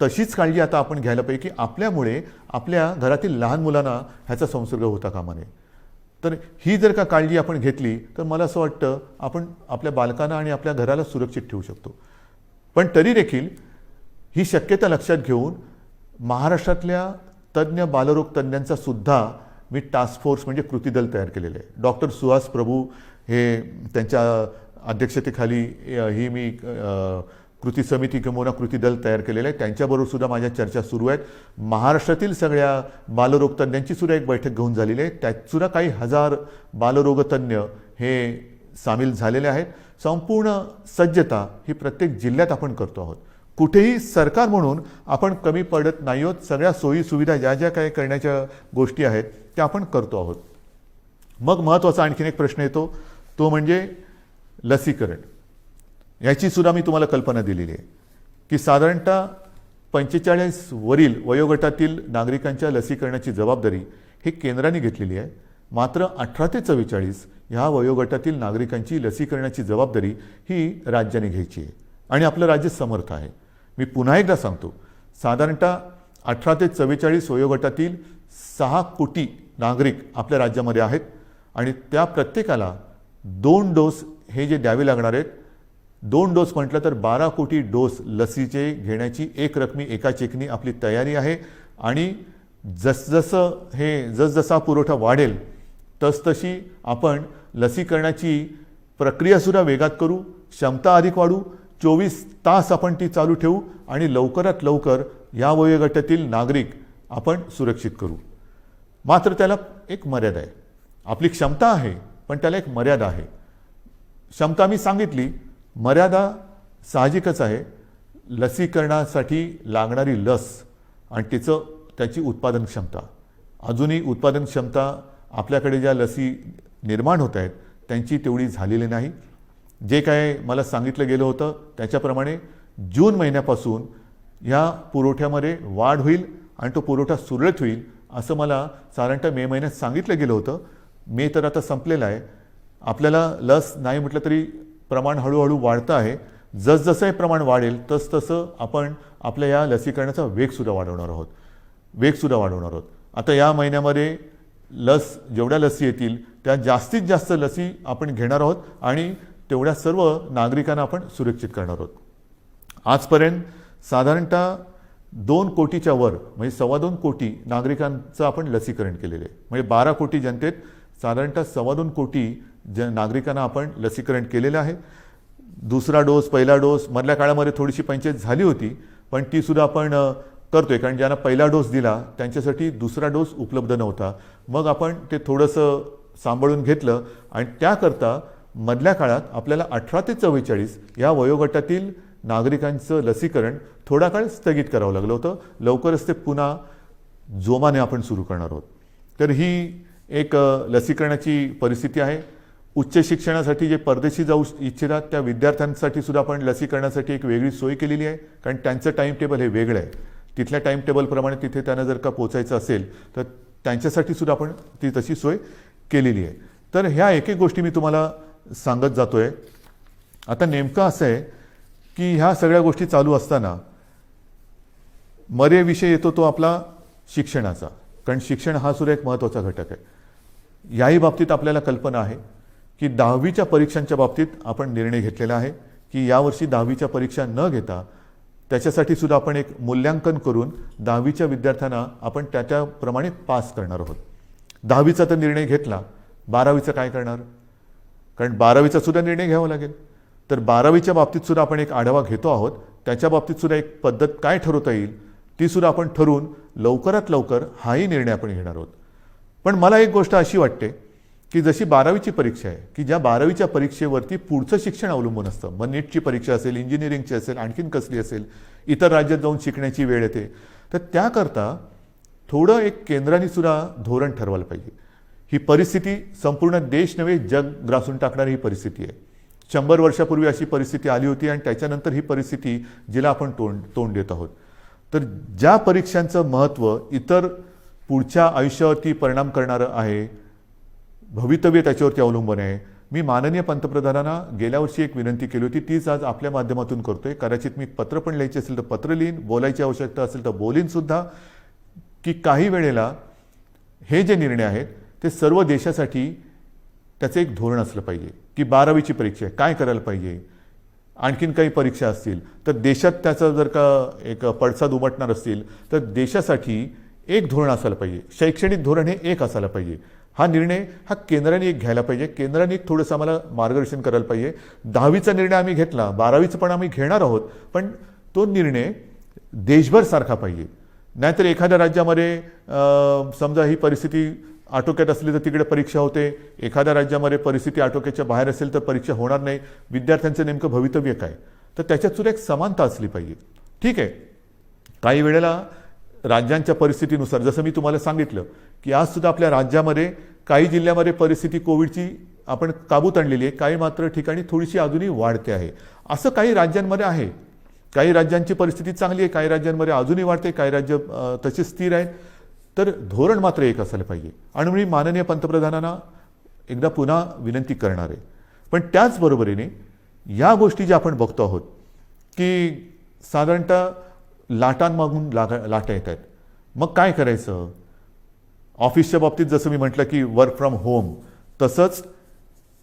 तशीच काळजी आता आपण घ्यायला पाहिजे की आपल्यामुळे आपल्या घरातील लहान मुलांना ह्याचा संसर्ग होता कामा नये. तर ही जर का काळजी आपण घेतली तर मला असं वाटतं आपण आपल्या बालकांना आणि आपल्या घराला सुरक्षित ठेवू शकतो. पण तरी देखील ही शक्यता लक्षात घेऊन महाराष्ट्रातल्या तज्ज्ञ बालरोग तज्ज्ञांचा सुद्धा मी टास्क फोर्स म्हणजे कृती दल तयार केलेलं आहे. डॉक्टर सुहास प्रभू हे त्यांच्या अध्यक्षतेखाली ही मी कृती समिती किंवा कृती दल तयार केलेलं आहे. त्यांच्याबरोबर सुद्धा माझ्या चर्चा सुरू आहेत. महाराष्ट्रातील सगळ्या बालरोग तज्ज्ञांची सुद्धा एक बैठक घेऊन झालेली आहे. त्यात सुद्धा काही हजार बालरोगतज्ञ हे सामील झालेले आहेत. संपूर्ण सज्जता ही प्रत्येक जिल्ह्यात आपण करतो आहोत. कुठेही सरकार म्हणून आपण कमी पडत नाही आहोत. सगळ्या सोयी सुविधा ज्या ज्या काही करण्याच्या गोष्टी आहेत त्या आपण करतो आहोत. मग महत्त्वाचा आणखीन एक प्रश्न येतो, तो म्हणजे लसीकरण. याची सुद्धा मी तुम्हाला कल्पना दिलेली आहे की साधारणतः 45 वरील वयोगटातील नागरिकांच्या लसीकरणाची जबाबदारी ही केंद्राने घेतलेली आहे. मात्र 18 ते 44 ह्या वयोगटातील नागरिकांची लसीकरणाची जबाबदारी ही राज्याने घ्यायची आहे आणि आपलं राज्य समर्थ आहे. मी पुन्हा एकदा सांगतो, साधारणतः 18 ते 44 वयोगटातील 6 कोटी नागरिक आपल्या राज्यामध्ये आहेत आणि त्या प्रत्येकाला 2 डोस हे जे द्यावे लागणार आहेत, 2 डोस म्हटलं तर 12 कोटी डोस लसीचे घेण्याची एक रकमी एका चेकनी आपली तयारी आहे. आणि जसजसा पुरवठा वाढेल तसतशी आपण लसीकरणाची प्रक्रियासुद्धा वेगात करू, क्षमता अधिक वाढू, 24 तास आपण ती चालू ठेवू आणि लवकरात लवकर या वयोगटातील नागरिक आपण सुरक्षित करू. मात्र त्याला एक मर्यादा आहे. आपली क्षमता आहे पण त्याला एक मर्यादा आहे. क्षमता मी सांगितली, मर्यादा साहजिकच आहे. लसीकरणासाठी लागणारी लस आणि त्याची उत्पादन क्षमता, अजूनही उत्पादन क्षमता आपल्याकडे ज्या लसी निर्माण होत आहेत त्यांची तेवढी झालेली नाही. जे काय मला सांगितलं गेलं होतं त्याच्याप्रमाणे जून महिन्यापासून ह्या पुरवठ्यामध्ये वाढ होईल आणि तो पुरवठा सुरळीत होईल असं मला साधारणतः मे महिन्यात सांगितलं गेलं होतं. मे तर आता संपलेला आहे. आपल्याला लस नाही म्हटलं तरी प्रमाण हळूहळू वाढतं आहे. जसजसं हे प्रमाण वाढेल तसतसं आपण आपल्या या लसीकरणाचा वेगसुद्धा वाढवणार आहोत. आता या महिन्यामध्ये जेवढ्या लसी येतील त्या जास्तीत जास्त लसी आपण घेणार आहोत आणि तेवढ्या सर्व नागरिकांना आपण सुरक्षित करणार आहोत. आजपर्यंत साधारणतः 2 कोटीच्या वर म्हणजे 2.25 कोटी नागरिकांचं आपण लसीकरण केलेलं आहे. म्हणजे 12 कोटी जनतेत साधारणतः 2.25 कोटी नागरिकांना आपण लसीकरण केलेलं आहे. दुसरा डोस, पहिला डोस मधल्या काळामध्ये थोडीशी पंचायत झाली होती पण ती सुद्धा आपण करतोय, कारण ज्यांना पहिला डोस दिला त्यांच्यासाठी दुसरा डोस उपलब्ध नव्हता. मग आपण ते थोडंसं सांभाळून घेतलं आणि त्याकरता मधल्या काळात आपल्याला 18 ते 44 या वयोगटातील नागरिकांचं लसीकरण थोडा काळ स्थगित करावं लागलं होतं. लवकरच ते पुन्हा जोमाने आपण सुरू करणार आहोत. तर ही एक लसीकरणाची परिस्थिती आहे. उच्च शिक्षणासाठी जे परदेशी जाऊ इच्छितात त्या विद्यार्थ्यांसाठी सुद्धा आपण लसीकरणासाठी एक वेगळी सोय केलेली आहे, कारण त्यांचं टाईम टेबल हे वेगळं आहे. तिथल्या टाईम टेबलप्रमाणे तिथे त्यांना जर का पोचायचं असेल तर त्यांच्यासाठी सुद्धा आपण ती तशी सोय केलेली आहे. तर ह्या एक एक गोष्टी मी तुम्हाला सांगत जातोय. आता नेमकं असं आहे की ह्या सगळ्या गोष्टी चालू असताना विषय येतो तो आपला शिक्षणाचा, कारण शिक्षण हा सुद्धा एक महत्त्वाचा घटक आहे. याही बाबतीत आपल्याला कल्पना आहे की 10वीच्या परीक्षांच्या बाबतीत आपण निर्णय घेतलेला आहे की यावर्षी 10वीच्या परीक्षा न घेता त्याच्यासाठी सुद्धा आपण एक मूल्यांकन करून 10वीच्या विद्यार्थ्यांना आपण त्याप्रमाणे पास करणार आहोत. 10वीचा तर निर्णय घेतला, 12वीचं काय करणार? कारण 12वीचा सुद्धा निर्णय घ्यावा लागेल. तर 12वीच्या बाबतीत सुद्धा आपण एक आढावा घेतो आहोत. त्याच्या बाबतीत सुद्धा एक पद्धत काय ठरवता येईल ती सुद्धा आपण ठरवून लवकरात लवकर हाही निर्णय आपण घेणार आहोत. पण मला एक गोष्ट अशी वाटते की जशी 12वीची परीक्षा आहे की ज्या 12वीच्या परीक्षेवरती पुढचं शिक्षण अवलंबून असतं, मग नीटची परीक्षा असेल, इंजिनिअरिंगची असेल, आणखीन कसली असेल, इतर राज्यात जाऊन शिकण्याची वेळ येते. तर त्याकरता थोडं एक केंद्राने सुद्धा धोरण ठरवायला पाहिजे. ही परिस्थिती संपूर्ण देश नव्हे जग ग्रासून टाकणारी ही परिस्थिती आहे. 100 वर्षापूर्वी अशी परिस्थिती आली होती आणि त्याच्यानंतर ही परिस्थिती जिला आपण तोंड देत आहोत. तर ज्या परीक्षांचं महत्त्व इतर पुढच्या आयुष्यावरती परिणाम करणारं आहे, भवितव्य त्याच्यावरती अवलंबून आहे. मी माननीय पंतप्रधानांना गेल्या वर्षी एक विनंती केली होती, तीच आज आपल्या माध्यमातून करतोय. कदाचित मी पत्र पण लिहायचे असेल तर पत्र लिहीन, बोलायची आवश्यकता असेल तर बोलीन सुद्धा, की काही वेळेला हे जे निर्णय आहेत ते सर्व देशासाठी त्याचं एक धोरण असलं पाहिजे, की 12वीची परीक्षा आहे, काय करायला पाहिजे, आणखीन काही परीक्षा असतील तर देशात त्याचा जर का एक पडसाद उमटणार असतील तर देशासाठी एक धोरण असायला पाहिजे. शैक्षणिक धोरण हे एक असायला पाहिजे. हा निर्णय हा केंद्राने एक घ्यायला पाहिजे. केंद्राने एक थोडंसं आम्हाला मार्गदर्शन करायला पाहिजे. 10वीचा निर्णय आम्ही घेतला, 12वीचं पण आम्ही घेणार आहोत, पण तो निर्णय देशभर सारखा पाहिजे. नाहीतर एखाद्या राज्यामध्ये समजा ही परिस्थिती आटोक्यात असली तर तिकडे परीक्षा होते, एखाद्या राज्यामध्ये परिस्थिती आटोक्याच्या बाहेर असेल तर परीक्षा होणार नाही. विद्यार्थ्यांचं नेमकं भवितव्य काय, तर त्याच्यात सुद्धा एक समानता असली पाहिजे. ठीक आहे, काही वेळेला राज्यांच्या परिस्थितीनुसार, जसं मी तुम्हाला सांगितलं की आज सुद्धा आपल्या राज्यामध्ये काही जिल्ह्यामध्ये परिस्थिती कोविडची आपण काबूत आणलेली आहे, काही मात्र ठिकाणी थोडीशी अजूनही वाढते आहे. असं काही राज्यांमध्ये आहे. काही राज्यांची परिस्थिती चांगली आहे, काही राज्यांमध्ये अजूनही वाढते, काही राज्य तसे स्थिर आहेत. तर धोरण मात्र एक असायला पाहिजे. आणि मी माननीय पंतप्रधानांना एकदा पुन्हा विनंती करणार आहे. पण त्याचबरोबरीने या गोष्टी ज्या आपण बघतो आहोत की साधारणतः लाटांमागून लाटा येत आहेत, मग काय करायचं. ऑफिसच्या बाबतीत जसं मी म्हटलं की वर्क फ्रॉम होम, तसंच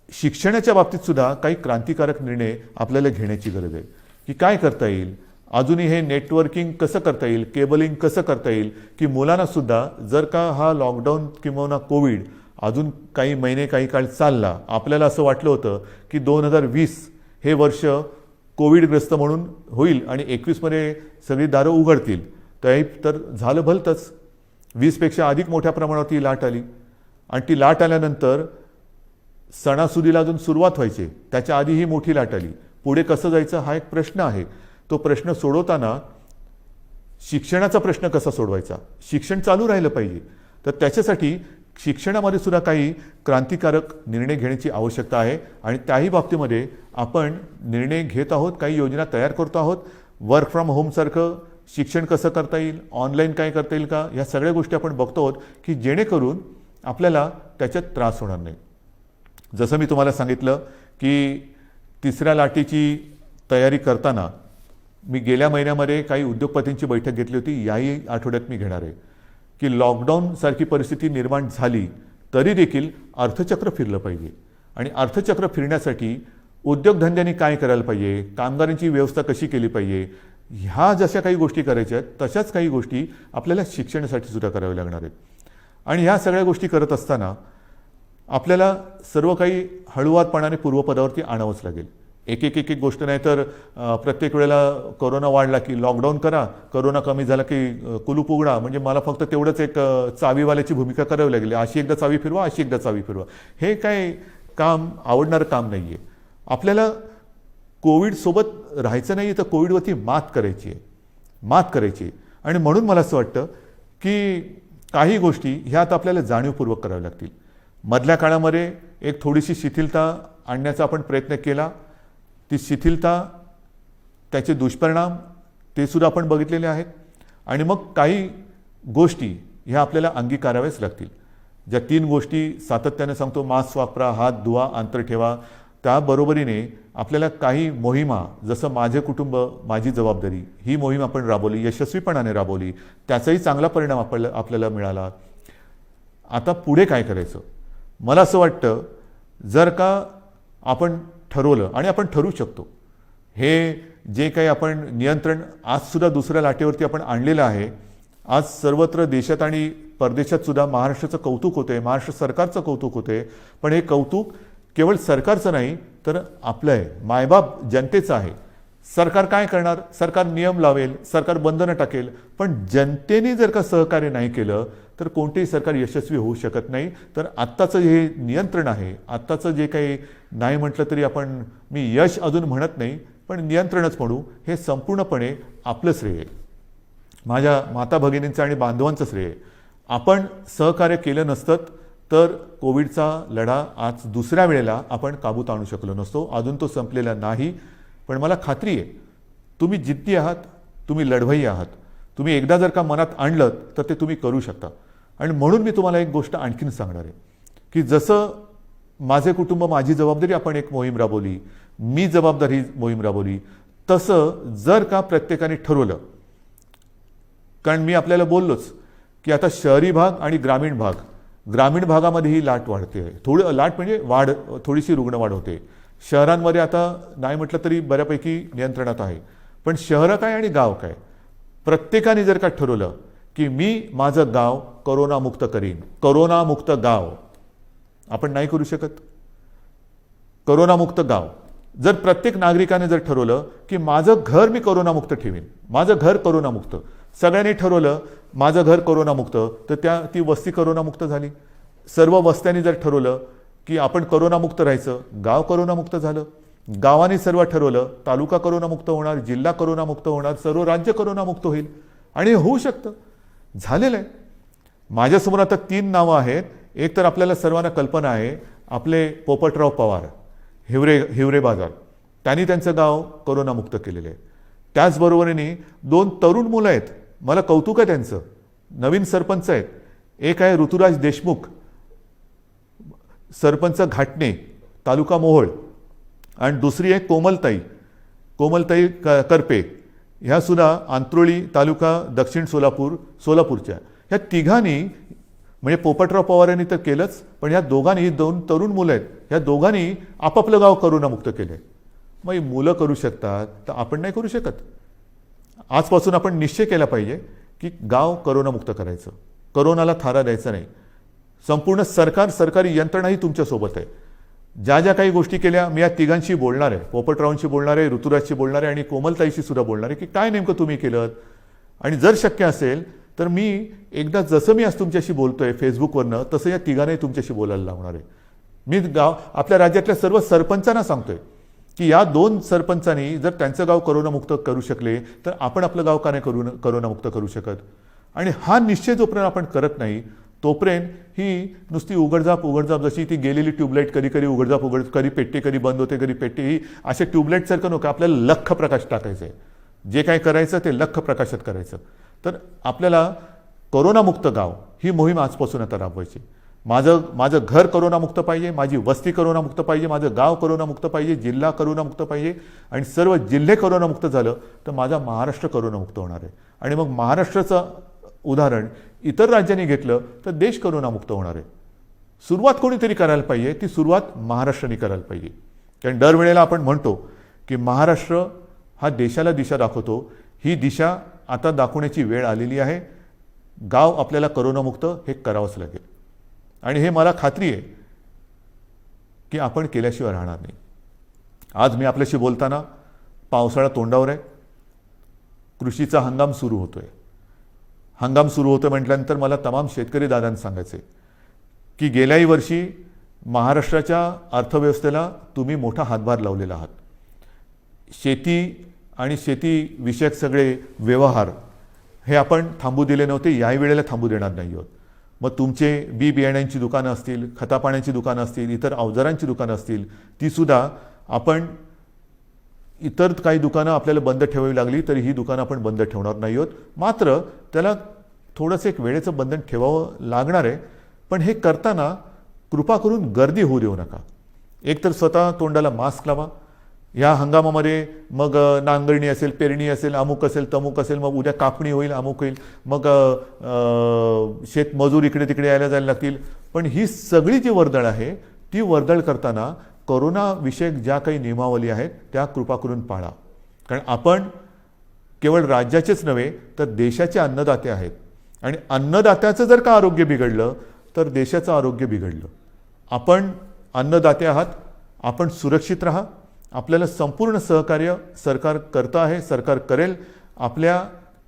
शिक्षणाच्या बाबतीत सुद्धा काही क्रांतिकारक निर्णय आपल्याला घेण्याची गरज आहे. की काय करता येईल, अजूनही हे नेटवर्किंग कसं करता येईल, केबलिंग कसं करता येईल, की मुलांना सुद्धा जर का हा लॉकडाऊन किंवा कोविड अजून काही महिने काही काळ चालला, आपल्याला असं वाटलं होतं की 2020 हे वर्ष कोविडग्रस्त म्हणून होईल आणि 21मध्ये सगळी दारं उघडतील, तर झालं भलतंच. 20पेक्षा अधिक मोठ्या प्रमाणावर ती लाट आली आणि ती लाट आल्यानंतर सणासुदीला अजून सुरुवात व्हायची, त्याच्या आधी ही मोठी लाट आली. पुढे कसं जायचं हा एक प्रश्न आहे. तो प्रश्न सोडवताना शिक्षणाचा प्रश्न कसा सोडवायचा, शिक्षण चालू राहिलं पाहिजे, तर त्याच्यासाठी शिक्षणामध्ये सुद्धा काही क्रांतिकारक निर्णय घेण्याची आवश्यकता आहे. आणि त्याही बाबतीमध्ये आपण निर्णय घेत आहोत, काही योजना तयार करतो आहोत. वर्क फ्रॉम होमसारखं शिक्षण कसं करता येईल, ऑनलाईन काय करता येईल का, या सगळ्या गोष्टी आपण बघतो आहोत की जेणेकरून आपल्याला त्याच्यात त्रास होणार नाही. जसं मी तुम्हाला सांगितलं की तिसऱ्या लाटेची तयारी करताना मी गेल्या महिन्यामध्ये काही उद्योगपतींची बैठक घेतली होती, याही आठवड्यात मी घेणार आहे. की लॉकडाऊनसारखी परिस्थिती निर्माण झाली तरी देखील अर्थचक्र फिरलं पाहिजे. आणि अर्थचक्र फिरण्यासाठी उद्योगधंद्यांनी काय करायला पाहिजे, कामगारांची व्यवस्था कशी केली पाहिजे, ह्या जशा काही गोष्टी करायच्या आहेत तशाच काही गोष्टी आपल्याला शिक्षणासाठी सुद्धा कराव्या लागणार आहेत. आणि ह्या सगळ्या गोष्टी करत असताना आपल्याला सर्व काही हळूवारपणाने पूर्वपदावरती आणावंच लागेल. एक एक एक एक गोष्ट नाही तर प्रत्येक वेळेला कोरोना वाढला की लॉकडाऊन करा, कोरोना कमी झाला की कुलूप उघडा, म्हणजे मला फक्त तेवढंच एक चावीवाल्याची भूमिका करावी लागली. अशी एकदा चावी फिरवा, अशी एकदा चावी फिरवा, हे काय काम आवडणारं काम नाही आहे. आपल्याला कोविडसोबत राहायचं नाही तर कोविडवरती मात करायची आहे. आणि म्हणून मला असं वाटतं की काही गोष्टी ह्या आता आपल्याला जाणीवपूर्वक कराव्या लागतील. मधल्या काळामध्ये एक थोडीशी शिथिलता आणण्याचा आपण प्रयत्न केला. ती शिथिलता, त्याचे दुष्परिणाम ते सुद्धा आपण बघितलेले आहेत. आणि मग काही गोष्टी ह्या आपल्याला अंगीकाराव्याच लागतील. ज्या 3 गोष्टी सातत्याने सांगतो, मास्क वापरा, हात धुवा, अंतर ठेवा, त्याबरोबरीने आपल्याला काही मोहिमा, जसं माझे कुटुंब माझी जबाबदारी, ही मोहीम आपण राबवली, यशस्वीपणाने राबवली, त्याचाही चांगला परिणाम आपल्याला मिळाला. आता पुढे काय करायचं, मला असं वाटतं जर का आपण ठरवलं, आणि आपण ठरवू शकतो, हे जे काही आपण नियंत्रण आजसुद्धा दुसऱ्या लाटेवरती आपण आणलेलं आहे. आज सर्वत्र देशात आणि परदेशात सुद्धा महाराष्ट्राचं कौतुक होते, महाराष्ट्र सरकारचं कौतुक होते. पण हे कौतुक केवळ सरकारचं नाही तर आपलं आहे, मायबाप जनतेचं आहे. सरकार काय करणार, सरकार नियम लावेल, सरकार बंधनं टाकेल, पण जनतेने जर का सहकार्य नाही केलं तर कोणतेही सरकार यशस्वी होऊ शकत नाही. तर आत्ताचं हे नियंत्रण आहे, आत्ताचं जे काही नाही म्हटलं तरी आपण, मी यश अजून म्हणत नाही पण नियंत्रणच म्हणू, हे संपूर्णपणे आपलं श्रेय आहे, माझ्या माता भगिनींचं आणि बांधवांचं श्रेय आहे. आपण सहकार्य केलं नसतं तर कोविडचा लढा आज दुसऱ्या वेळेला आपण काबूत आणू शकलो नसतो. अजून तो संपलेला नाही, पण मला खात्री आहे तुम्ही जिद्दी आहात, तुम्ही लढवय्ये आहात. तुम्ही एकदा जर का मनात आणलं तर ते तुम्ही करू शकता. आणि म्हणून मी तुम्हाला एक गोष्ट आणखीन सांगणार आहे की जसं माझे कुटुंब माझी जबाबदारी आपण एक मोहीम राबवली, मी जबाबदारी मोहीम राबवली, तसं जर का प्रत्येकाने ठरवलं, कारण मी आपल्याला बोललोच की आता शहरी भाग आणि ग्रामीण भागामध्ये ही लाट वाढते आहे. थोडं लाट म्हणजे थोडीशी रुग्णवाढ होते. शहरांमध्ये आता नाही म्हटलं तरी बऱ्यापैकी नियंत्रणात आहे. पण शहरं काय आणि गाव काय, प्रत्येकाने जर का ठरवलं की मी माझं गाव करोनामुक्त करीन, करोनामुक्त गाव आपण नाही करू शकत. करोनामुक्त गाव जर प्रत्येक नागरिकाने जर ठरवलं की माझं घर मी करोनामुक्त ठेवीन, माझं घर करोनामुक्त, सगळ्यांनी ठरवलं माझं घर करोनामुक्त, तर ती वस्ती करोनामुक्त झाली. सर्व वस्त्यांनी जर ठरवलं की आपण करोनामुक्त राहायचं, गाव करोनामुक्त झालं. गावाने सर्व ठरवलं तालुका करोनामुक्त होणार, जिल्हा करोनामुक्त होणार, सर्व राज्य करोनामुक्त होईल. आणि होऊ शकतं, झालेलं आहे. माझ्यासमोर आता 3 नावं आहेत. एक तर आपल्याला सर्वांना कल्पना आहे, आपले पोपटराव पवार, हिवरे बाजार, त्यांनी त्यांचं गाव करोनामुक्त केलेलं आहे. त्याचबरोबरीने 2 तरुण मुलं आहेत, मला कौतुक आहे त्यांचं, नवीन सरपंच आहेत. एक आहे ऋतुराज देशमुख, सरपंच घाटणे, तालुका मोहोळ, आणि दुसरी आहे कोमलताई करपे, ह्या सुद्धा आंत्रोळी तालुका दक्षिण सोलापूरच्या. ह्या तिघांनी म्हणजे पोपटराव पवारांनी तर केलंच, पण ह्या दोघांनी 2 तरुण मुलं आहेत, ह्या दोघांनी आपापलं गाव करोनामुक्त केलं आहे. मग मुलं करू शकतात तर आपण नाही करू शकत. आजपासून आपण निश्चय केला पाहिजे की गाव करोनामुक्त करायचं, करोनाला थारा द्यायचा नाही. संपूर्ण सरकारी यंत्रणाही तुमच्यासोबत आहे. ज्या ज्या काही गोष्टी केल्या मी या तिघांशी बोलणार आहे, पोपटरावांशी बोलणार आहे, ऋतुराजशी बोलणार आहे आणि कोमलताईशी सुद्धा बोलणार आहे की काय नेमकं तुम्ही केलं. आणि जर शक्य असेल तर मी एकदा जसं मी आज तुमच्याशी बोलतोय फेसबुकवरनं, तसं या तिघांनाही तुमच्याशी बोलायला लावणार आहे. मी आपल्या राज्यातल्या सर्व सरपंचांना सांगतोय की या 2 सरपंचांनी जर त्यांचं गाव करोनामुक्त करू शकले तर आपण आपलं गाव का नाही करोनामुक्त करू शकत. आणि हा निश्चय जोपर्यंत आपण करत नाही तोपर्यंत ही नुसती उघडझाप जशी ती गेलेली ट्यूबलाईट कधी उघडझाप कधी पेटते, कधी बंद होते, कधी पेटते, ही अशा ट्यूबलाईटसारखं नको. आपल्याला लख्ख प्रकाश टाकायचं आहे. जे काही करायचं ते लख्ख प्रकाशात करायचं. तर आपल्याला करोनामुक्त गाव ही मोहीम आजपासून आता राबवायची. माझं घर करोनामुक्त पाहिजे, माझी वस्ती करोनामुक्त पाहिजे, माझं गाव करोनामुक्त पाहिजे, जिल्हा करोनामुक्त पाहिजे. आणि सर्व जिल्हे करोनामुक्त झालं तर माझा महाराष्ट्र करोनामुक्त होणार आहे. आणि मग महाराष्ट्राचं उदाहरण इतर राज्यांनी घेतलं तर देश करोनामुक्त होणार आहे. सुरुवात कोणीतरी करायला पाहिजे, ती सुरुवात महाराष्ट्राने करायला पाहिजे. कारण दरवेळेला आपण म्हणतो की महाराष्ट्र हा देशाला दिशा दाखवतो. ही दिशा आता दाखवण्याची वेळ आलेली आहे. गाव आपल्याला करोनामुक्त हे करावंच लागेल. आणि हे मला खात्री आहे की आपण केल्याशिवाय राहणार नाही. आज मी आपल्याशी बोलताना पावसाळा तोंडावर आहे, कृषीचा हंगाम सुरू होतोय. हंगाम सुरू होतं म्हटल्यानंतर मला तमाम शेतकरी दादांना सांगायचे की गेल्याही वर्षी महाराष्ट्राच्या अर्थव्यवस्थेला तुम्ही मोठा हातभार लावलेला आहात. शेती आणि शेतीविषयक सगळे व्यवहार हे आपण थांबू दिले नव्हते, याही वेळेला थांबू देणार नाही आहोत. मग तुमचे बियाण्यांची दुकानं असतील, खतापाण्याची दुकानं असतील, इतर अवजारांची दुकानं असतील, तीसुद्धा आपण इतर काही दुकानं आपल्याला बंद ठेवावी लागली तरी ही दुकानं आपण बंद ठेवणार नाही आहोत. मात्र त्याला थोडंसं एक वेळेचं बंधन ठेवावं लागणार आहे. पण हे करताना कृपा करून गर्दी होऊ देऊ नका. एकतर स्वतः तोंडाला मास्क लावा. या हंगामामध्ये मग नांगरणी असेल, पेरणी असेल, अमुक असेल, तमुक असेल, मग उद्या कापणी होईल, अमुक होईल, मग शेतमजूर इकडे तिकडे यायला जायला लागतील. पण ही सगळी जी वर्दळ आहे ती वर्दळ करताना कोरोनाविषयक ज्या काही नियमावली आहेत त्या कृपा करून पाळा. कारण आपण केवळ राज्याचेच नव्हे तर देशाचे अन्नदाते आहेत. आणि अन्नदात्याचं जर का आरोग्य बिघडलं तर देशाचं आरोग्य बिघडलं. आपण अन्नदाते आहात, आपण सुरक्षित राहा. आपल्याला संपूर्ण सहकार्य सरकार करतं आहे, सरकार करेल. आपल्या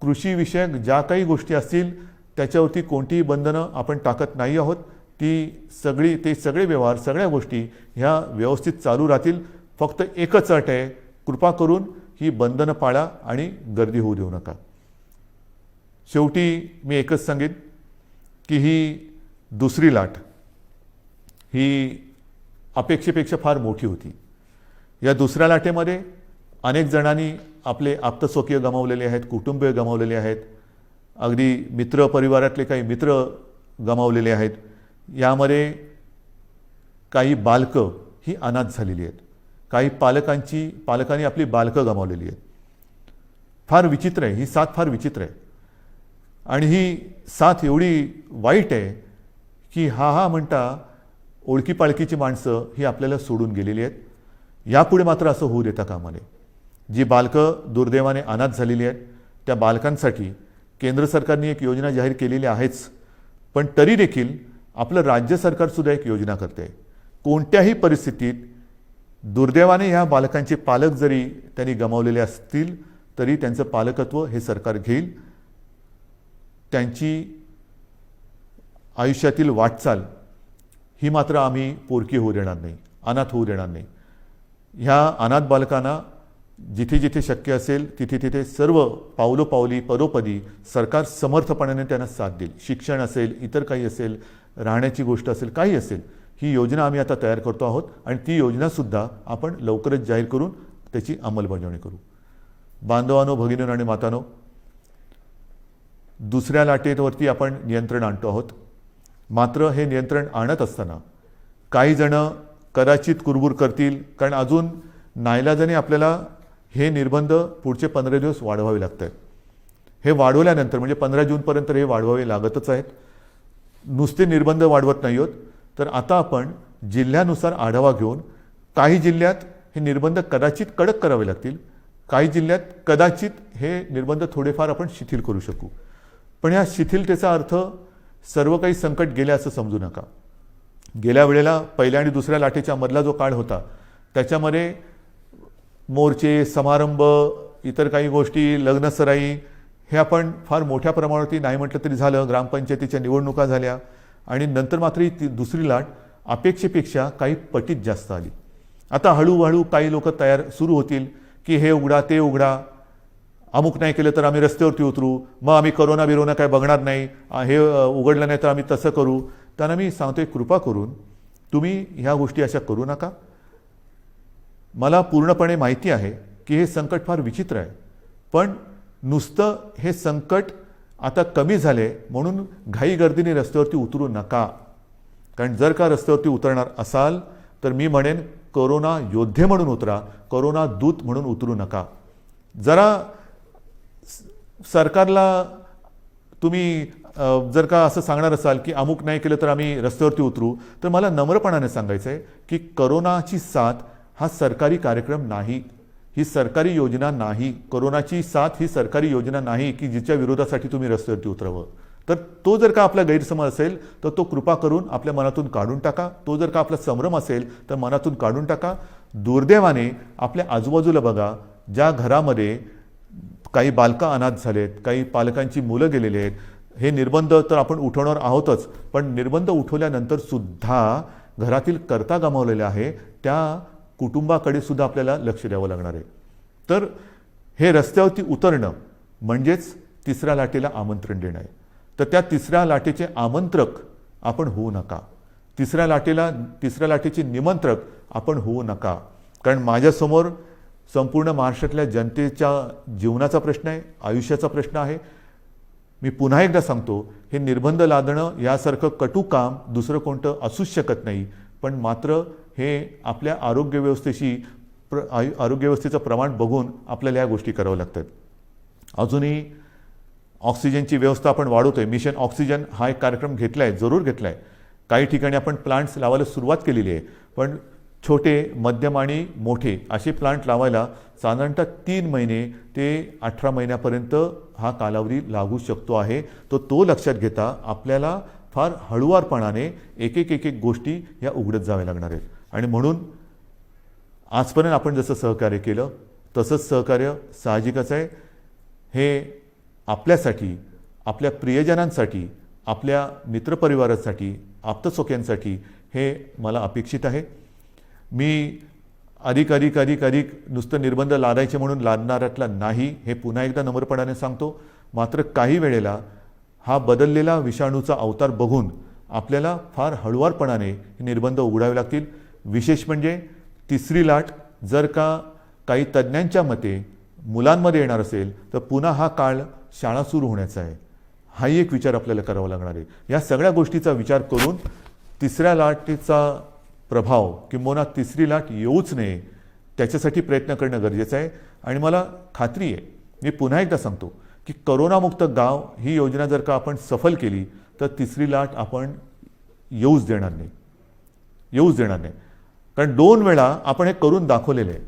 कृषीविषयक ज्या काही गोष्टी असतील त्याच्यावरती कोणतीही बंधनं आपण टाकत नाही आहोत. ते सगळे व्यवहार, सगळ्या गोष्टी ह्या व्यवस्थित चालू राहतील. फक्त एकच अट आहे, कृपा करून ही बंधनं पाळा आणि गर्दी होऊ देऊ नका. शेवटी मी एकच सांगेन की ही दुसरी लाट ही अपेक्षेपेक्षा फार मोठी होती. या दुसऱ्या लाटेमध्ये अनेक जणांनी आपले आप्तस्वकीय गमावलेले आहेत, कुटुंबीय गमावलेले आहेत, अगदी मित्र परिवारातले काही मित्र गमावलेले आहेत. यामध्ये काही बालकं ही अनाथ झालेली आहेत. काही पालकांनी आपली बालकं गमावलेली आहेत. फार विचित्र आहे, ही साथ फार विचित्र आहे. आणि ही साथ एवढी वाईट आहे की हा म्हणता ओळखीपाळखीची माणसं ही आपल्याला सोडून गेलेली आहेत. यापुढे मात्र असं होऊ देता कामा नये. जी बालकं दुर्दैवाने अनाथ झालेली आहेत त्या बालकांसाठी केंद्र सरकारने एक योजना जाहीर केलेली आहेच, पण तरी देखील आपलं राज्य सरकारसुद्धा एक योजना करते आहे. कोणत्याही परिस्थितीत दुर्दैवाने ह्या बालकांचे पालक जरी त्यांनी गमावलेले असतील तरी त्यांचं पालकत्व हे सरकार घेईल. त्यांची आयुष्यातील वाटचाल ही मात्र आम्ही पोरकी होऊ देणार नाही, अनाथ होऊ देणार नाही. ह्या अनाथ बालकांना जिथे जिथे शक्य असेल तिथे तिथे सर्व पावलोपावली पदोपदी सरकार समर्थपणाने त्यांना साथ देईल. शिक्षण असेल, इतर काही असेल, राहण्याची गोष्ट असेल, काही असेल, ही योजना आम्ही आता तयार करतो आहोत आणि ती योजनासुद्धा आपण लवकरच जाहीर करून त्याची अंमलबजावणी करू. बांधवांनो, भगिनींनो आणि मातांनो, दुसऱ्या लाटेवरती आपण नियंत्रण आणतो आहोत. मात्र हे नियंत्रण आणत असताना काही जण कदाचित कुरबुर करतील, कारण अजून नाईलाजाने आपल्याला हे निर्बंध पुढचे 15 दिवस वाढवावे लागत आहेत. हे वाढवल्यानंतर म्हणजे 15 जूनपर्यंत हे वाढवावे लागतच आहेत. नुसते निर्बंध वाढवत नाही आहोत, तर आता आपण जिल्ह्यानुसार आढावा घेऊन काही जिल्ह्यात हे निर्बंध कदाचित कडक करावे लागतील, काही जिल्ह्यात कदाचित हे निर्बंध थोडेफार आपण शिथिल करू शकू. पण ह्या शिथिलतेचा अर्थ सर्व काही संकट गेले असं समजू नका. गेल्या वेळेला पहिल्या आणि दुसऱ्या लाटेच्या मधला जो काळ होता त्याच्यामध्ये मोर्चे, समारंभ, इतर काही गोष्टी, लग्नसराई हे आपण फार मोठ्या प्रमाणावरती नाही म्हटलं तरी झालं. ग्रामपंचायतीच्या निवडणुका झाल्या आणि नंतर मात्र ती दुसरी लाट अपेक्षेपेक्षा काही पटीत जास्त आली. आता हळूहळू काही लोक सुरू होतील की हे उघडा, ते उघडा, अमुक नाही केलं तर आम्ही रस्त्यावरती उतरू, मग आम्ही करोना काय बघणार नाही, हे उघडलं नाही तर आम्ही तसं करू. त्यांना मी सांगतोय, कृपा करून तुम्ही ह्या गोष्टी अशा करू नका. मला पूर्णपणे माहिती आहे की हे संकट फार विचित्र आहे, पण नुसतं हे संकट आता कमी झाले म्हणून घाईगर्दीने रस्त्यावरती उतरू नका. कारण जर का रस्त्यावरती उतरणार असाल तर मी म्हणेन कोरोना योद्धे म्हणून उतरा, कोरोना दूत म्हणून उतरू नका. जरा सरकारला तुम्ही जर का असं सांगणार असाल की अमुक नाही केलं तर आम्ही रस्त्यावरती उतरू, तर मला नम्रपणाने सांगायचं आहे की कोरोनाची साथ हा सरकारी कार्यक्रम नाही, ही सरकारी योजना नाही. कोरोनाची साथ ही सरकारी योजना नाही की जिच्या विरोधासाठी तुम्ही रस्त्यावरती उतरावं. तर तो जर का आपला गैरसमज असेल तर तो कृपा करून आपल्या मनातून काढून टाका. तो जर का आपला संभ्रम असेल तर मनातून काढून टाका. दुर्दैवाने आपल्या आजूबाजूला बघा, ज्या घरामध्ये काही बालकं अनाथ झालेत, काही पालकांची मुलं गेलेली आहेत, हे निर्बंध तर आपण उठवणार आहोतच, पण निर्बंध उठवल्यानंतर सुद्धा घरातील कर्ता गमावलेला आहे त्या कुटुंबाकडे सुद्धा आपल्याला लक्ष द्यावं लागणार आहे. तर हे रस्त्यावरती उतरणं म्हणजेच तिसऱ्या लाटेला आमंत्रण देणं आहे. तर त्या तिसऱ्या लाटेचे आमंत्रक आपण होऊ नका. तिसऱ्या लाटेचे निमंत्रक आपण होऊ नका. कारण माझ्यासमोर संपूर्ण महाराष्ट्रातल्या जनतेच्या जीवनाचा प्रश्न आहे, आयुष्याचा प्रश्न आहे. मी पुन्हा एकदा सांगतो, हे निर्बंध लादणं यासारखं कटू काम दुसरं कोणतं असूच शकत नाही. पण मात्र हे आपल्या आरोग्यव्यवस्थेचं प्रमाण बघून आपल्याला या गोष्टी कराव्या लागतात. अजूनही ऑक्सिजनची व्यवस्था आपण वाढवतोय. मिशन ऑक्सिजन हा एक कार्यक्रम घेतला आहे, जरूर घेतला आहे. काही ठिकाणी आपण प्लांट्स लावायला सुरुवात केलेली आहे, पण छोटे, मध्यम आणि मोठे असे प्लांट लावायला साधारणतः 3 महिने ते 18 महिन्यापर्यंत हा कालावधी लागू शकतो आहे. तो लक्षात घेता आपल्याला फार हळुवारपणाने एक एक गोष्टी ह्या उघडत जाव्या लागणार आहेत. आणि म्हणून आजपर्यंत आपण जसं सहकार्य केलं तसंच सहकार्य साहजिकच आहे. हे आपल्यासाठी, आपल्या प्रियजनांसाठी, आपल्या मित्रपरिवारासाठी, आप्तसोक्यांसाठी हे मला अपेक्षित आहे. मी अधिक नुसतं निर्बंध लादायचे म्हणून लादणाऱ्यातला नाही, हे पुन्हा एकदा नम्रपणाने सांगतो. मात्र काही वेळेला हा बदललेला विषाणूचा अवतार बघून आपल्याला फार हळुवारपणाने हे निर्बंध उघडावे लागतील. विशेष म्हणजे तिसरी लाट जर का काही तज्ज्ञांच्या मते मुलांमध्ये येणार असेल तर पुन्हा हा काळ शाळा सुरू होण्याचा आहे. हाही एक विचार आपल्याला करावा लागणार आहे. या सगळ्या गोष्टीचा विचार करून तिसऱ्या लाटेचा प्रभाव किंबहुना तिसरी लाट येऊच नये त्याच्यासाठी प्रयत्न करणं गरजेचं आहे. आणि मला खात्री आहे, मी पुन्हा एकदा सांगतो की करोनामुक्त गाव ही योजना जर का आपण सफल केली तर तिसरी लाट आपण येऊच देणार नाही. कारण 2 वेळा आपण हे करून दाखवलेलं आहे.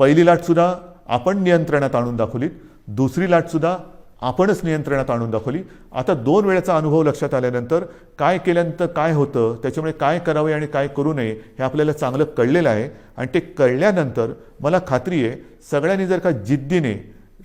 पहिली लाटसुद्धा आपण नियंत्रणात आणून दाखवली, दुसरी लाटसुद्धा आपणच नियंत्रणात आणून दाखवली. आता 2 वेळेचा अनुभव लक्षात आल्यानंतर काय केल्यानंतर काय होतं, त्याच्यामुळे काय करावे आणि काय करू नये हे आपल्याला चांगलं कळलेलं आहे. आणि ते कळल्यानंतर मला खात्री आहे सगळ्यांनी जर का जिद्दीने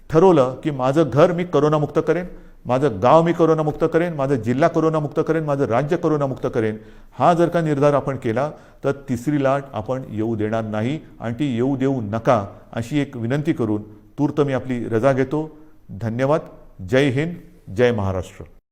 ठरवलं की माझं घर मी करोनामुक्त करेन, माझं गाव मी करोनामुक्त करेन, माझा जिल्हा करोनामुक्त करेन, माझं राज्य करोनामुक्त करेन, हा जर का निर्धार आपण केला तर तिसरी लाट आपण येऊ देणार नाही आणि ती येऊ देऊ नका अशी एक विनंती करून तूर्त मी आपली रजा घेतो. धन्यवाद. जय हिंद, जय महाराष्ट्र.